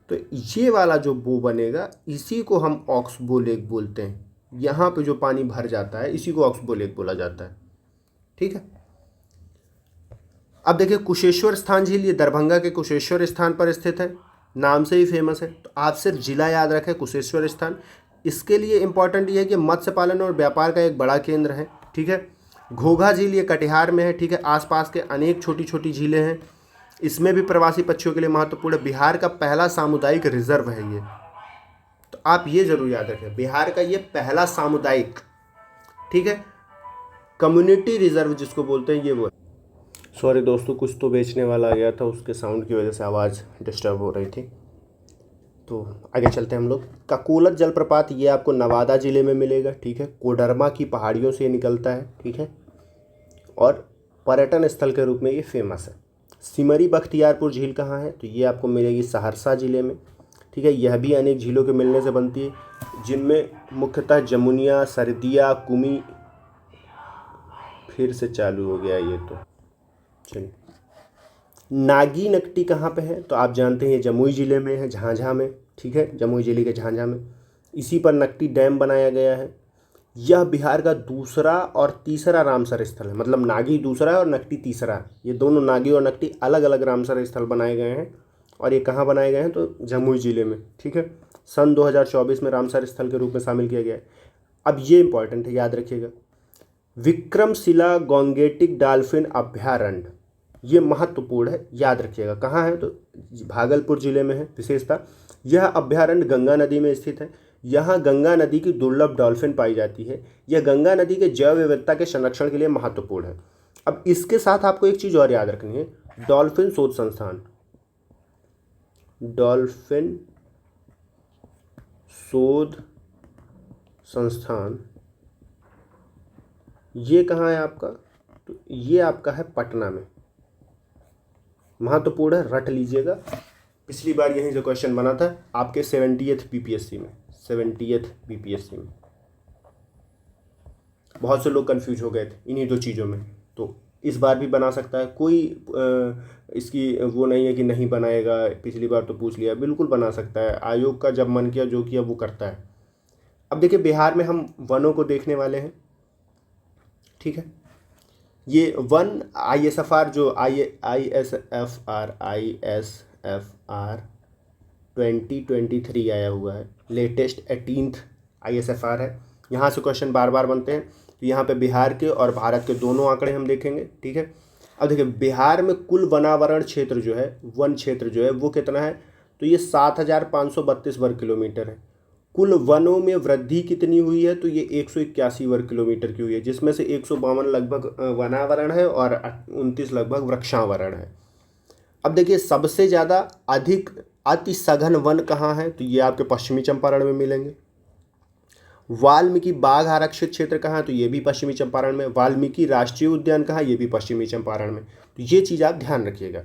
S1: तो ये वाला जो बो बनेगा, इसी को हम ऑक्सबो लेक बोलते हैं। यहाँ पे जो पानी भर जाता है इसी को ऑक्सबो लेक बोला जाता है। ठीक है। अब देखिए कुशेश्वर स्थान झील, ये दरभंगा के कुशेश्वर स्थान पर स्थित है, नाम से ही फेमस है। तो आप सिर्फ जिला याद रखें कुशेश्वर स्थान। इसके लिए इंपॉर्टेंट ये है कि मत्स्य पालन और व्यापार का एक बड़ा केंद्र है। ठीक है। घोघा झील ये कटिहार में है। ठीक है। आसपास के अनेक छोटी छोटी झीलें हैं, इसमें भी प्रवासी पक्षियों के लिए महत्वपूर्ण है। बिहार का पहला सामुदायिक रिजर्व है ये, तो आप ये जरूर याद रखें, बिहार का ये पहला सामुदायिक, ठीक है, कम्युनिटी रिजर्व जिसको बोलते हैं, ये वो। सॉरी दोस्तों, कुछ तो बेचने वाला आ गया था, उसके साउंड की वजह से आवाज़ डिस्टर्ब हो रही थी। तो आगे चलते हैं हम लोग। ककोलत जलप्रपात ये आपको नवादा ज़िले में मिलेगा। ठीक है। कोडरमा की पहाड़ियों से ये निकलता है। ठीक है। और पर्यटन स्थल के रूप में ये फेमस है। सिमरी बख्तियारपुर झील कहाँ है, तो ये आपको मिलेगी सहरसा ज़िले में। ठीक है। यह भी अनेक झीलों के मिलने से बनती है, जिनमें मुख्यतः जमुनिया, सरदिया, कुमी, फिर से चालू हो गया ये तो, चलिए। नागी नकटी कहाँ पे है, तो आप जानते हैं ये जमुई ज़िले में है, झांझा में। ठीक है। जमुई ज़िले के झांझा में, इसी पर नकटी डैम बनाया गया है। यह बिहार का दूसरा और तीसरा रामसर स्थल है, मतलब नागी दूसरा है और नकटी तीसरा है। ये दोनों नागी और नकटी अलग अलग रामसर स्थल बनाए गए हैं, और ये कहाँ बनाए गए हैं, तो जमुई ज़िले में। ठीक है। सन 2024 में रामसर स्थल के रूप में शामिल किया गया है। अब ये इंपॉर्टेंट है, याद रखिएगा, विक्रमशिला गॉन्गेटिक डॉल्फिन अभयारण्य, ये महत्वपूर्ण है, याद रखिएगा। कहाँ है, तो भागलपुर ज़िले में है। विशेषता, यह अभयारण्य गंगा नदी में स्थित है। यहाँ गंगा नदी की दुर्लभ डॉल्फिन पाई जाती है। यह गंगा नदी के जैव विविधता के संरक्षण के लिए महत्वपूर्ण है। अब इसके साथ आपको एक चीज़ और याद रखनी है, डॉल्फिन शोध संस्थान, डॉल्फिन शोध संस्थान, ये कहाँ है आपका, तो ये आपका है पटना में। महत्वपूर्ण है, रट लीजिएगा। पिछली बार यहीं से क्वेश्चन बना था आपके 70th बीपीएससी में, 70th बीपीएससी में। बहुत से लोग कंफ्यूज हो गए थे इन्हीं दो चीज़ों में, तो इस बार भी बना सकता है, कोई इसकी वो नहीं है कि नहीं बनाएगा, पिछली बार तो पूछ लिया, बिल्कुल बना सकता है। आयोग का जब मन किया, जो किया वो करता है। अब देखिए बिहार में हम वनों को देखने वाले हैं। ठीक है। ये वन ISFR जो ISFR 2023 आया हुआ है, लेटेस्ट 18th ISFR है। यहाँ से क्वेश्चन बार बार बनते हैं, तो यहाँ पे बिहार के और भारत के दोनों आंकड़े हम देखेंगे। ठीक है। अब देखिए बिहार में कुल वनावरण क्षेत्र जो है, वन क्षेत्र जो है वो कितना है, तो ये 7,532 वर्ग किलोमीटर है। कुल वनों में वृद्धि कितनी हुई है, तो ये 181 वर्ग किलोमीटर की हुई है, जिसमें से 152 लगभग वनावरण है और 29 लगभग वृक्षावरण है। अब देखिए सबसे ज़्यादा अधिक अति सघन वन कहाँ है, तो ये आपके पश्चिमी चंपारण में मिलेंगे। वाल्मीकि बाघ आरक्षित क्षेत्र कहाँ है, तो ये भी पश्चिमी चंपारण में। वाल्मीकि राष्ट्रीय उद्यान कहाँ, ये भी पश्चिमी चंपारण में। तो ये चीज़ आप ध्यान रखिएगा।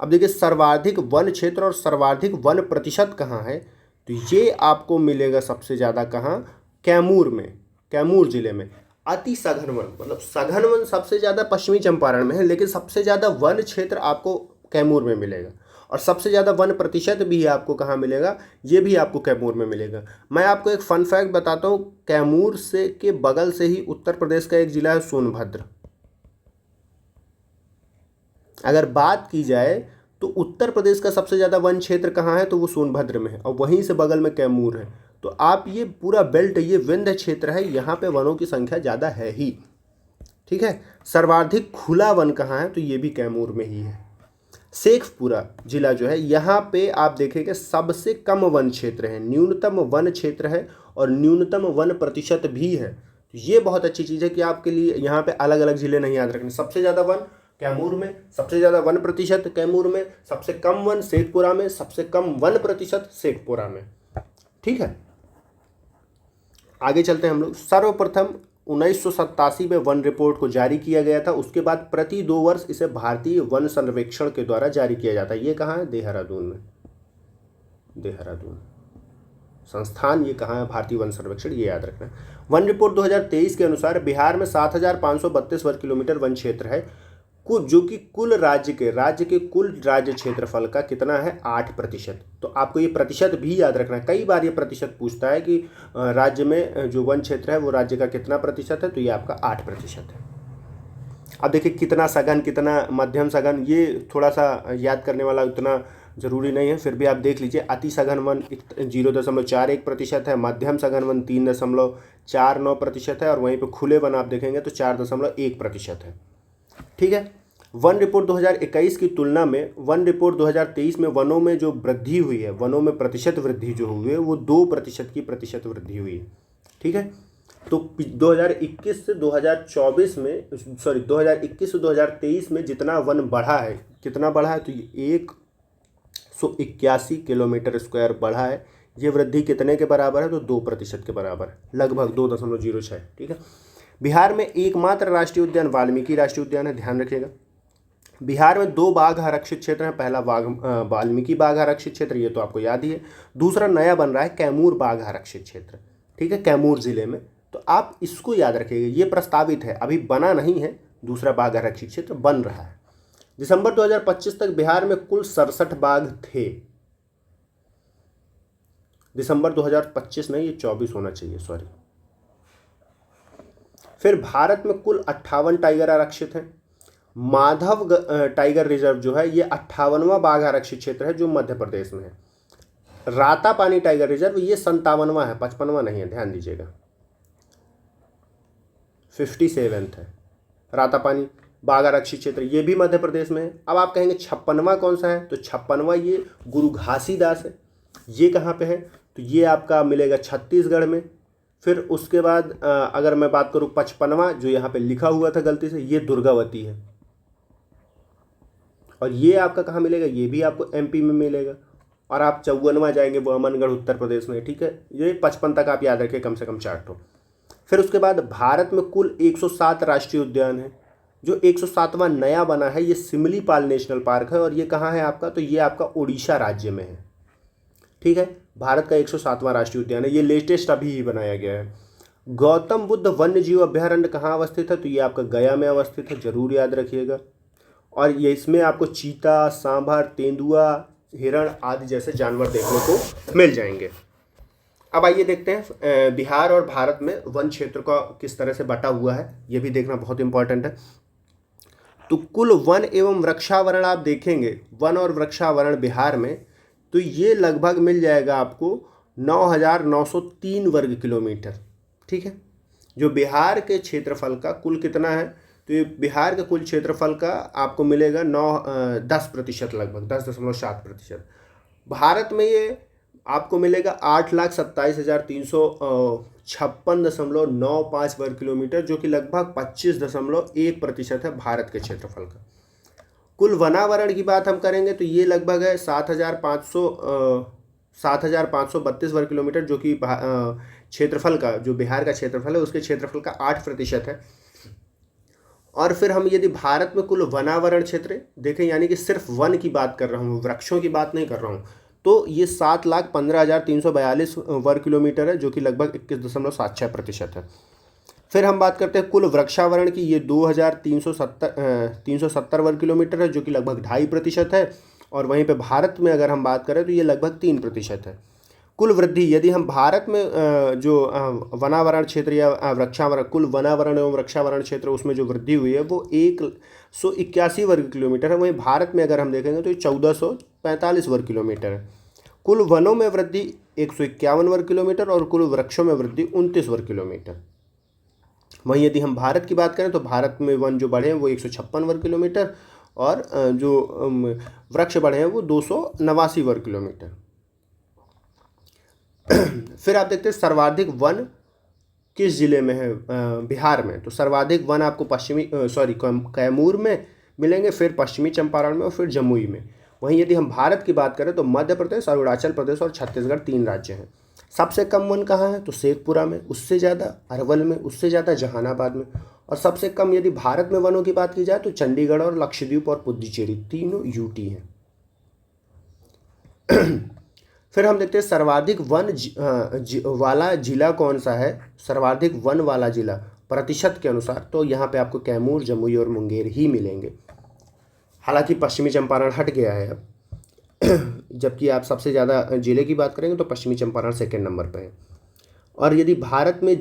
S1: अब देखिए सर्वाधिक वन क्षेत्र और सर्वाधिक वन प्रतिशत कहाँ है, तो ये आपको मिलेगा सबसे ज़्यादा कहाँ, कैमूर में, कैमूर ज़िले में। अति सघन वन, मतलब सघन वन सबसे ज़्यादा पश्चिमी चंपारण में है, लेकिन सबसे ज़्यादा वन क्षेत्र आपको कैमूर में मिलेगा। और सबसे ज़्यादा वन प्रतिशत भी आपको कहाँ मिलेगा, ये भी आपको कैमूर में मिलेगा। मैं आपको एक फन फैक्ट बताता हूँ, कैमूर से के बगल से ही उत्तर प्रदेश का एक ज़िला है सोनभद्र। अगर बात की जाए तो उत्तर प्रदेश का सबसे ज़्यादा वन क्षेत्र कहाँ है, तो वो सोनभद्र में है, और वहीं से बगल में कैमूर है। तो आप ये पूरा बेल्ट, ये विंध्य क्षेत्र है, यहाँ पे वनों की संख्या ज़्यादा है ही। ठीक है। सर्वाधिक खुला वन कहाँ है, तो ये भी कैमूर में ही है। शेखपुरा जिला जो है, यहाँ पे आप देखेंगे सबसे कम वन क्षेत्र है, न्यूनतम वन क्षेत्र है और न्यूनतम वन प्रतिशत भी है। तो ये बहुत अच्छी चीज़ है कि आपके लिए यहाँ पे अलग अलग ज़िले नहीं याद रखने, सबसे ज़्यादा वन कैमूर में सबसे ज़्यादा 1% कैमूर में, सबसे कम वन शेखपुरा में, सबसे कम 1% शेखपुरा में। ठीक है, आगे चलते हैं हम लोग। सर्वप्रथम 1987 में वन रिपोर्ट को जारी किया गया था। उसके बाद प्रति 2 वर्ष इसे भारतीय वन सर्वेक्षण के द्वारा जारी किया जाता है। ये कहाँ है? देहरादून में। देहरादून संस्थान ये कहाँ है? भारतीय वन सर्वेक्षण, ये याद रखना। वन रिपोर्ट 2023 के अनुसार बिहार में 7,532 वर्ग किलोमीटर वन क्षेत्र है, जो कि कुल राज्य के कुल राज्य क्षेत्रफल का कितना है? 8%। तो आपको ये प्रतिशत भी याद रखना है। कई बार ये प्रतिशत पूछता है कि राज्य में जो वन क्षेत्र है वो राज्य का कितना प्रतिशत है, तो ये आपका 8% है। अब देखिए कितना सघन, कितना मध्यम सघन, ये थोड़ा सा याद करने वाला उतना जरूरी नहीं है, फिर भी आप देख लीजिए। अति सघन वन 0.41% है, मध्यम सघन वन 3.49% है, और वहीं पे खुले वन आप देखेंगे तो 4.1% है। ठीक है, वन रिपोर्ट 2021 की तुलना में वन रिपोर्ट 2023 में वनों में जो वृद्धि हुई है, वनों में प्रतिशत वृद्धि जो हुई है वो 2% की प्रतिशत वृद्धि हुई है। ठीक है, तो 2021 से 2023 में जितना वन बढ़ा है, कितना बढ़ा है? तो 181 किलोमीटर स्क्वायर बढ़ा है। ये वृद्धि कितने के बराबर है? तो 2% के बराबर, लगभग 2.06। ठीक है, बिहार में एकमात्र राष्ट्रीय उद्यान वाल्मीकि राष्ट्रीय उद्यान है, ध्यान रखिएगा। बिहार में 2 बाघ आरक्षित क्षेत्र हैं। पहला वाल्मीकि बाघ आरक्षित क्षेत्र, ये तो आपको याद ही है। दूसरा नया बन रहा है कैमूर बाघ आरक्षित क्षेत्र। ठीक है, कैमूर जिले में, तो आप इसको याद रखिएगा। ये प्रस्तावित है, अभी बना नहीं है, दूसरा बाघ आरक्षित क्षेत्र बन रहा है। दिसंबर 2025 तक बिहार में कुल 67 बाघ थे। दिसंबर 2025 नहीं, ये 24 होना चाहिए, सॉरी। फिर भारत में कुल 58 टाइगर आरक्षित हैं। माधव टाइगर रिजर्व जो है ये 58वां बाघ आरक्षित क्षेत्र है जो मध्य प्रदेश में है। रातापानी टाइगर रिजर्व ये 57वां है, 55वां नहीं है, ध्यान दीजिएगा, 57th है रातापानी बाघ आरक्षित क्षेत्र, ये भी मध्य प्रदेश में है। अब आप कहेंगे 56वां कौन सा है? तो 56वां ये गुरु घासीदास है। ये कहाँ पे है? तो ये आपका मिलेगा छत्तीसगढ़ में। फिर उसके बाद अगर मैं बात करूँ 55वां, जो यहाँ पे लिखा हुआ था गलती से, ये दुर्गावती है। और ये आपका कहाँ मिलेगा? ये भी आपको MP में मिलेगा। और आप 54वां जाएंगे, वो अमनगढ़ उत्तर प्रदेश में। ठीक है, ये 55 तक आप याद रखें, कम से कम 4 ठो। फिर उसके बाद भारत में कुल 107 राष्ट्रीय उद्यान है। जो 107वां नया बना है ये सिमलीपाल नेशनल पार्क है, और ये कहाँ है आपका? तो ये आपका उड़ीसा राज्य में है। ठीक है, भारत का 107वां राष्ट्रीय उद्यान है, ये लेटेस्ट अभी ही बनाया गया है। गौतम बुद्ध वन्य जीव अभ्यारण्य कहाँ अवस्थित है? तो ये आपका गया में अवस्थित है, जरूर याद रखिएगा। और ये इसमें आपको चीता, सांभर, तेंदुआ, हिरण आदि जैसे जानवर देखने को मिल जाएंगे। अब आइए देखते हैं बिहार और भारत में वन क्षेत्र का किस तरह से बटा हुआ है, ये भी देखना बहुत इंपॉर्टेंट है। तो कुल वन एवं वृक्षावरण आप देखेंगे, वन और वृक्षावरण बिहार में, तो ये लगभग मिल जाएगा आपको 9,903 वर्ग किलोमीटर। ठीक है, जो बिहार के क्षेत्रफल का कुल कितना है? तो ये बिहार के कुल क्षेत्रफल का आपको मिलेगा 10%, लगभग 10.7%। भारत में ये आपको मिलेगा 8,27,356.95 वर्ग किलोमीटर, जो कि लगभग 25.1% है भारत के क्षेत्रफल का। कुल वनावरण की बात हम करेंगे तो ये लगभग है 7,532 वर्ग किलोमीटर, जो कि क्षेत्रफल का, जो बिहार का क्षेत्रफल है उसके क्षेत्रफल का 8% है। और फिर हम यदि भारत में कुल वनावरण क्षेत्र देखें, यानी कि सिर्फ वन की बात कर रहा हूँ, वृक्षों की बात नहीं कर रहा हूँ, तो ये 7,15,342 वर्ग किलोमीटर है, जो कि लगभग 21.76% है। फिर हम बात करते हैं कुल वृक्षावरण की, ये 2,370 वर्ग किलोमीटर है, जो कि लगभग 2.5% है। और वहीं पे भारत में अगर हम बात करें तो ये लगभग 3% है। कुल वृद्धि यदि हम भारत में जो वनावरण क्षेत्र या वृक्षावरण, कुल वनावरण एवं वृक्षावरण क्षेत्र, उसमें जो वृद्धि हुई है वो 181 वर्ग किलोमीटर है। वहीं भारत में अगर हम देखेंगे तो ये 1445 वर्ग किलोमीटर है। कुल वनों में वृद्धि 151 वर्ग किलोमीटर और कुल वृक्षों में वृद्धि 29 वर्ग किलोमीटर। वहीं यदि हम भारत की बात करें तो भारत में वन जो बढ़े हैं वो 156 वर्ग किलोमीटर और जो वृक्ष बढ़े हैं वो 289 वर्ग किलोमीटर। फिर आप देखते हैं सर्वाधिक वन किस जिले में है बिहार में, तो सर्वाधिक वन आपको कैमूर में मिलेंगे, फिर पश्चिमी चंपारण में और फिर जमुई में। वहीं यदि हम भारत की बात करें तो मध्य प्रदेश, अरुणाचल प्रदेश और छत्तीसगढ़ 3 राज्य हैं। सबसे कम वन कहाँ है तो शेखपुरा में, उससे ज़्यादा अरवल में, उससे ज़्यादा जहानाबाद में। और सबसे कम यदि भारत में वनों की बात की जाए तो चंडीगढ़ और लक्षद्वीप और पुडुचेरी, तीनों यूटी हैं। फिर हम देखते हैं सर्वाधिक वाला जिला कौन सा है। सर्वाधिक वन वाला जिला प्रतिशत के अनुसार, तो यहाँ पे आपको कैमूर, जमुई और मुंगेर ही मिलेंगे। हालांकि पश्चिमी चंपारण हट गया है अब, जबकि आप सबसे ज़्यादा जिले की बात करेंगे तो पश्चिमी चंपारण सेकेंड नंबर पर है। और यदि भारत में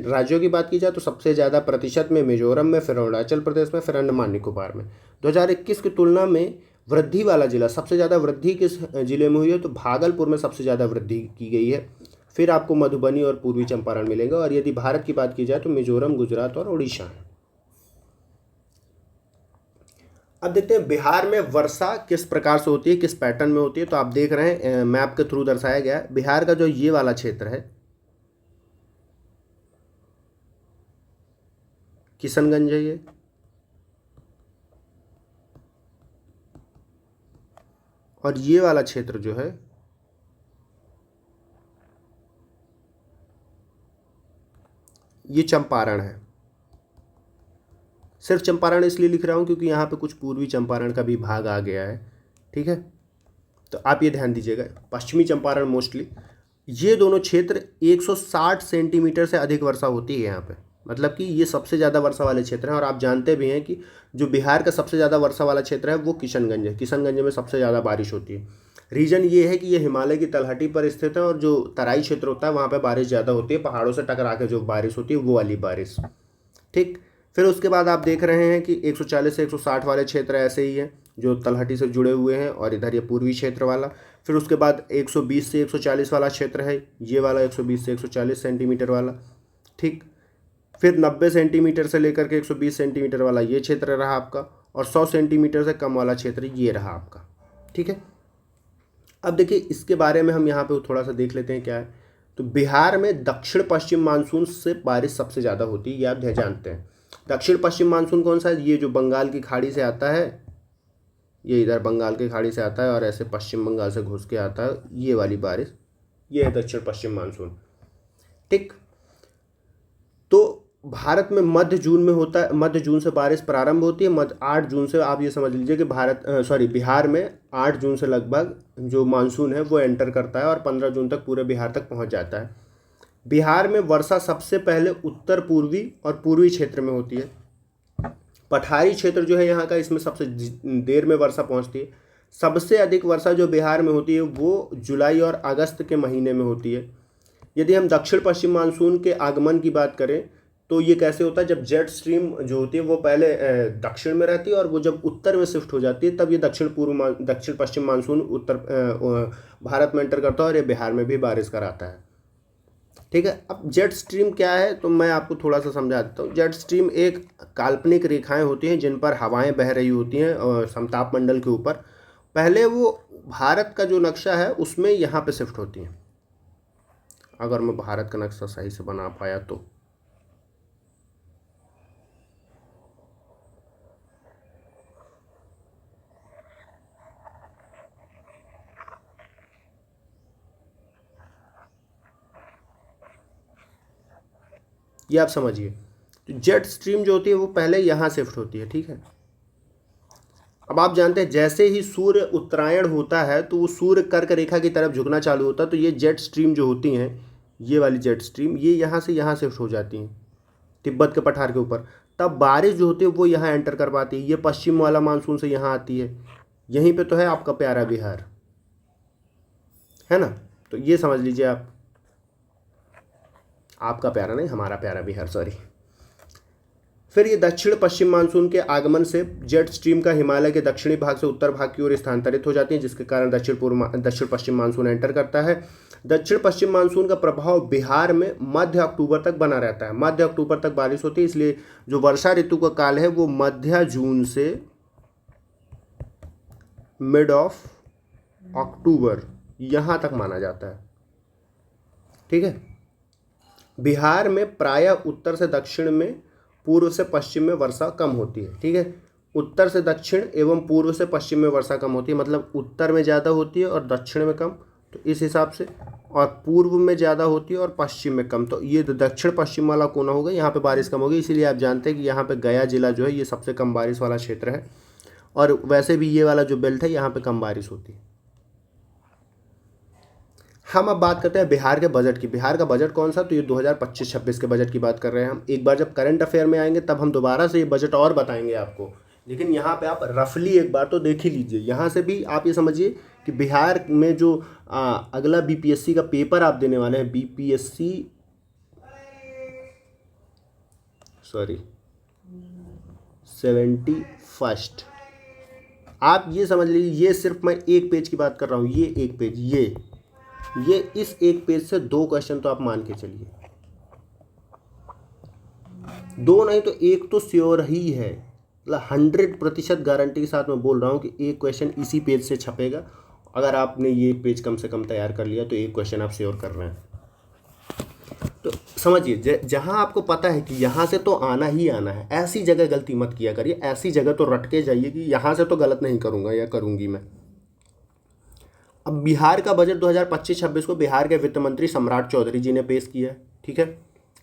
S1: राज्यों की बात की जाए तो सबसे ज़्यादा प्रतिशत में मिजोरम में, फिर अरुणाचल प्रदेश में, फिर अंडमान निकोबार में। 2021 की तुलना में वृद्धि वाला जिला, सबसे ज़्यादा वृद्धि किस जिले में हुई है तो भागलपुर में सबसे ज़्यादा वृद्धि की गई है। फिर आपको मधुबनी और पूर्वी चंपारण मिलेंगे। और यदि भारत की बात की जाए तो मिजोरम, गुजरात और उड़ीसा है। अब देखते हैं बिहार में वर्षा किस प्रकार से होती है, किस पैटर्न में होती है। तो आप देख रहे हैं मैप के थ्रू दर्शाया गया है। बिहार का जो ये वाला क्षेत्र है, किशनगंज है ये, और ये वाला क्षेत्र जो है ये चंपारण है। सिर्फ चंपारण इसलिए लिख रहा हूँ क्योंकि यहाँ पे कुछ पूर्वी चंपारण का भी भाग आ गया है, ठीक है। तो आप ये ध्यान दीजिएगा, पश्चिमी चंपारण मोस्टली, ये दोनों क्षेत्र 160 सेंटीमीटर से अधिक वर्षा होती है यहाँ पे। मतलब कि ये सबसे ज़्यादा वर्षा वाले क्षेत्र हैं। और आप जानते भी हैं कि जो बिहार का सबसे ज़्यादा वर्षा वाला क्षेत्र है वो किशनगंज है। किशनगंज में सबसे ज़्यादा बारिश होती है। रीज़न ये है कि ये हिमालय की तलहटी पर स्थित है और जो तराई क्षेत्र होता है वहाँ पर बारिश ज़्यादा होती है, पहाड़ों से टकरा के जो बारिश होती है वो वाली बारिश, ठीक। फिर उसके बाद आप देख रहे हैं कि 140 से 160 वाले क्षेत्र ऐसे ही हैं जो तलहटी से जुड़े हुए हैं, और इधर ये पूर्वी क्षेत्र वाला। फिर उसके बाद 120 से 140 वाला क्षेत्र है, ये वाला 120 से 140 सेंटीमीटर वाला, ठीक। फिर 90 सेंटीमीटर से लेकर के 120 सेंटीमीटर वाला ये क्षेत्र रहा आपका, और 100 सेंटीमीटर से कम वाला क्षेत्र ये रहा आपका, ठीक है। अब देखिए इसके बारे में हम यहाँ पे थोड़ा सा देख लेते हैं क्या है। तो बिहार में दक्षिण पश्चिम मानसून से बारिश सबसे ज़्यादा होती है, ये आप जानते हैं। दक्षिण पश्चिम मानसून कौन सा है, ये जो बंगाल की खाड़ी से आता है, ये इधर बंगाल की खाड़ी से आता है और ऐसे पश्चिम बंगाल से घुस के आता है, ये वाली बारिश, ये है दक्षिण पश्चिम मानसून, ठीक। तो भारत में मध्य जून में होता है, मध्य जून से बारिश प्रारंभ होती है। मध्य 8 जून से आप ये समझ लीजिए कि बिहार में 8 जून से लगभग जो मानसून है वो एंटर करता है और 15 जून तक पूरे बिहार तक पहुंच जाता है। बिहार में वर्षा सबसे पहले उत्तर पूर्वी और पूर्वी क्षेत्र में होती है। पठारी क्षेत्र जो है यहाँ का, इसमें सबसे देर में वर्षा पहुँचती है। सबसे अधिक वर्षा जो बिहार में होती है वो जुलाई और अगस्त के महीने में होती है। यदि हम दक्षिण पश्चिम मानसून के आगमन की बात करें तो ये कैसे होता है, जब जेट स्ट्रीम जो होती है वो पहले दक्षिण में रहती है और वो जब उत्तर में शिफ्ट हो जाती है तब ये दक्षिण पश्चिम मानसून उत्तर भारत में एंटर करता है और ये बिहार में भी बारिश कराता है, ठीक है। अब जेट स्ट्रीम क्या है तो मैं आपको थोड़ा सा समझा देता हूँ। जेट स्ट्रीम एक काल्पनिक रेखाएं होती हैं जिन पर हवाएं बह रही होती हैं समताप मंडल के ऊपर। पहले वो भारत का जो नक्शा है उसमें यहाँ पे शिफ्ट होती हैं। अगर मैं भारत का नक्शा सही से बना पाया तो, ये आप समझिए। तो जेट स्ट्रीम जो होती है वो पहले यहाँ शिफ्ट होती है, ठीक है। अब आप जानते हैं जैसे ही सूर्य उत्तरायण होता है तो वो सूर्य कर्क रेखा की तरफ झुकना चालू होता है। तो ये जेट स्ट्रीम जो होती हैं, ये वाली जेट स्ट्रीम, ये यहाँ से यहाँ शिफ्ट हो जाती हैं तिब्बत के पठार के ऊपर। तब बारिश जो होती है वो यहाँ एंटर कर पाती है। ये पश्चिम वाला मानसून से यहाँ आती है। यहीं पे तो है आपका प्यारा बिहार, है ना। तो ये समझ लीजिए आप, आपका प्यारा नहीं, हमारा प्यारा बिहार, सॉरी। फिर ये दक्षिण पश्चिम मानसून के आगमन से जेट स्ट्रीम का हिमालय के दक्षिणी भाग से उत्तर भाग की ओर स्थानांतरित हो जाती है, जिसके कारण दक्षिण पश्चिम मानसून एंटर करता है। दक्षिण पश्चिम मानसून का प्रभाव बिहार में मध्य अक्टूबर तक बना रहता है। मध्य अक्टूबर तक बारिश होती है, इसलिए जो वर्षा ऋतु का काल है वो मध्य जून से मिड ऑफ अक्टूबर यहाँ तक माना जाता है, ठीक है। बिहार में प्रायः उत्तर से दक्षिण में, पूर्व से पश्चिम में वर्षा कम होती है, ठीक है। उत्तर से दक्षिण एवं पूर्व से पश्चिम में वर्षा कम होती है, मतलब उत्तर में ज़्यादा होती है और दक्षिण में कम, तो इस हिसाब से, और पूर्व में ज़्यादा होती है और पश्चिम में कम, तो ये दक्षिण पश्चिम वाला कोना होगा, यहाँ पे बारिश कम होगी। इसीलिए आप जानते हैं कि यहाँ पे गया जिला जो है ये सबसे कम बारिश वाला क्षेत्र है, और वैसे भी ये वाला जो बेल्ट है यहाँ पे कम बारिश होती है। हम अब बात करते हैं बिहार के बजट की। बिहार का बजट कौन सा, तो ये 2025-26 के बजट की बात कर रहे हैं हम। एक बार जब करंट अफेयर में आएंगे तब हम दोबारा से ये बजट और बताएंगे आपको, लेकिन यहाँ पे आप रफली एक बार तो देख ही लीजिए। यहाँ से भी आप ये समझिए कि बिहार में जो अगला बीपीएससी का पेपर आप देने वाले हैं, बीपीएससी 71, आप ये समझ लीजिए, ये सिर्फ मैं एक पेज की बात कर रहा हूँ, ये एक पेज, ये इस एक पेज से 2 क्वेश्चन तो आप मान के चलिए, 2 नहीं तो एक तो श्योर ही है, मतलब 100% गारंटी के साथ मैं बोल रहा हूँ कि एक क्वेश्चन इसी पेज से छपेगा। अगर आपने ये पेज कम से कम तैयार कर लिया तो एक क्वेश्चन आप श्योर कर रहे हैं। तो समझिए, जहाँ आपको पता है कि यहाँ से तो आना ही आना है, ऐसी जगह गलती मत किया करिए, ऐसी जगह तो रट के जाइए कि यहाँ से तो गलत नहीं करूँगा या करूँगी मैं। अब बिहार का बजट 2025-26 को बिहार के वित्त मंत्री सम्राट चौधरी जी ने पेश किया है, ठीक है।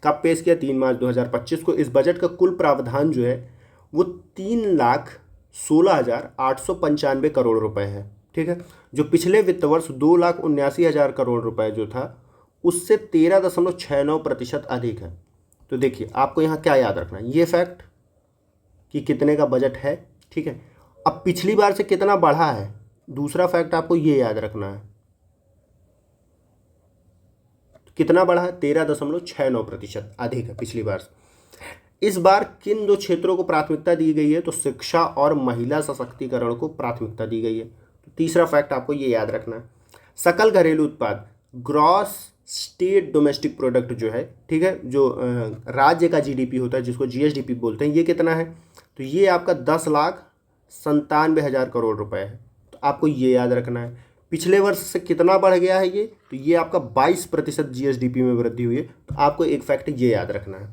S1: कब पेश किया, 3 मार्च 2025 को। इस बजट का कुल प्रावधान जो है वो 3,16,895 करोड़ रुपए है, ठीक है, जो पिछले वित्त वर्ष 2,79,000 करोड़ रुपए जो था उससे 13.69% अधिक है। तो देखिए आपको यहाँ क्या याद रखना है, ये फैक्ट कि कितने का बजट है, ठीक है। अब पिछली बार से कितना बढ़ा है, दूसरा फैक्ट आपको ये याद रखना है, कितना बढ़ा है, 13.69% अधिक है पिछली बार से। इस बार किन 2 क्षेत्रों को प्राथमिकता दी गई है, तो शिक्षा और महिला सशक्तिकरण को प्राथमिकता दी गई है। तो तीसरा फैक्ट आपको ये याद रखना है। सकल घरेलू उत्पाद, ग्रॉस स्टेट डोमेस्टिक प्रोडक्ट जो है, ठीक है, जो राज्य का जीडीपी होता है जिसको जीएसडीपी बोलते हैं, ये कितना है, तो ये आपका 10,97,000 करोड़ रुपए है। तो आपको ये याद रखना है। पिछले वर्ष से कितना बढ़ गया है ये, तो ये आपका 22% जीएसडीपी में वृद्धि हुई है। तो आपको एक फैक्ट ये याद रखना है।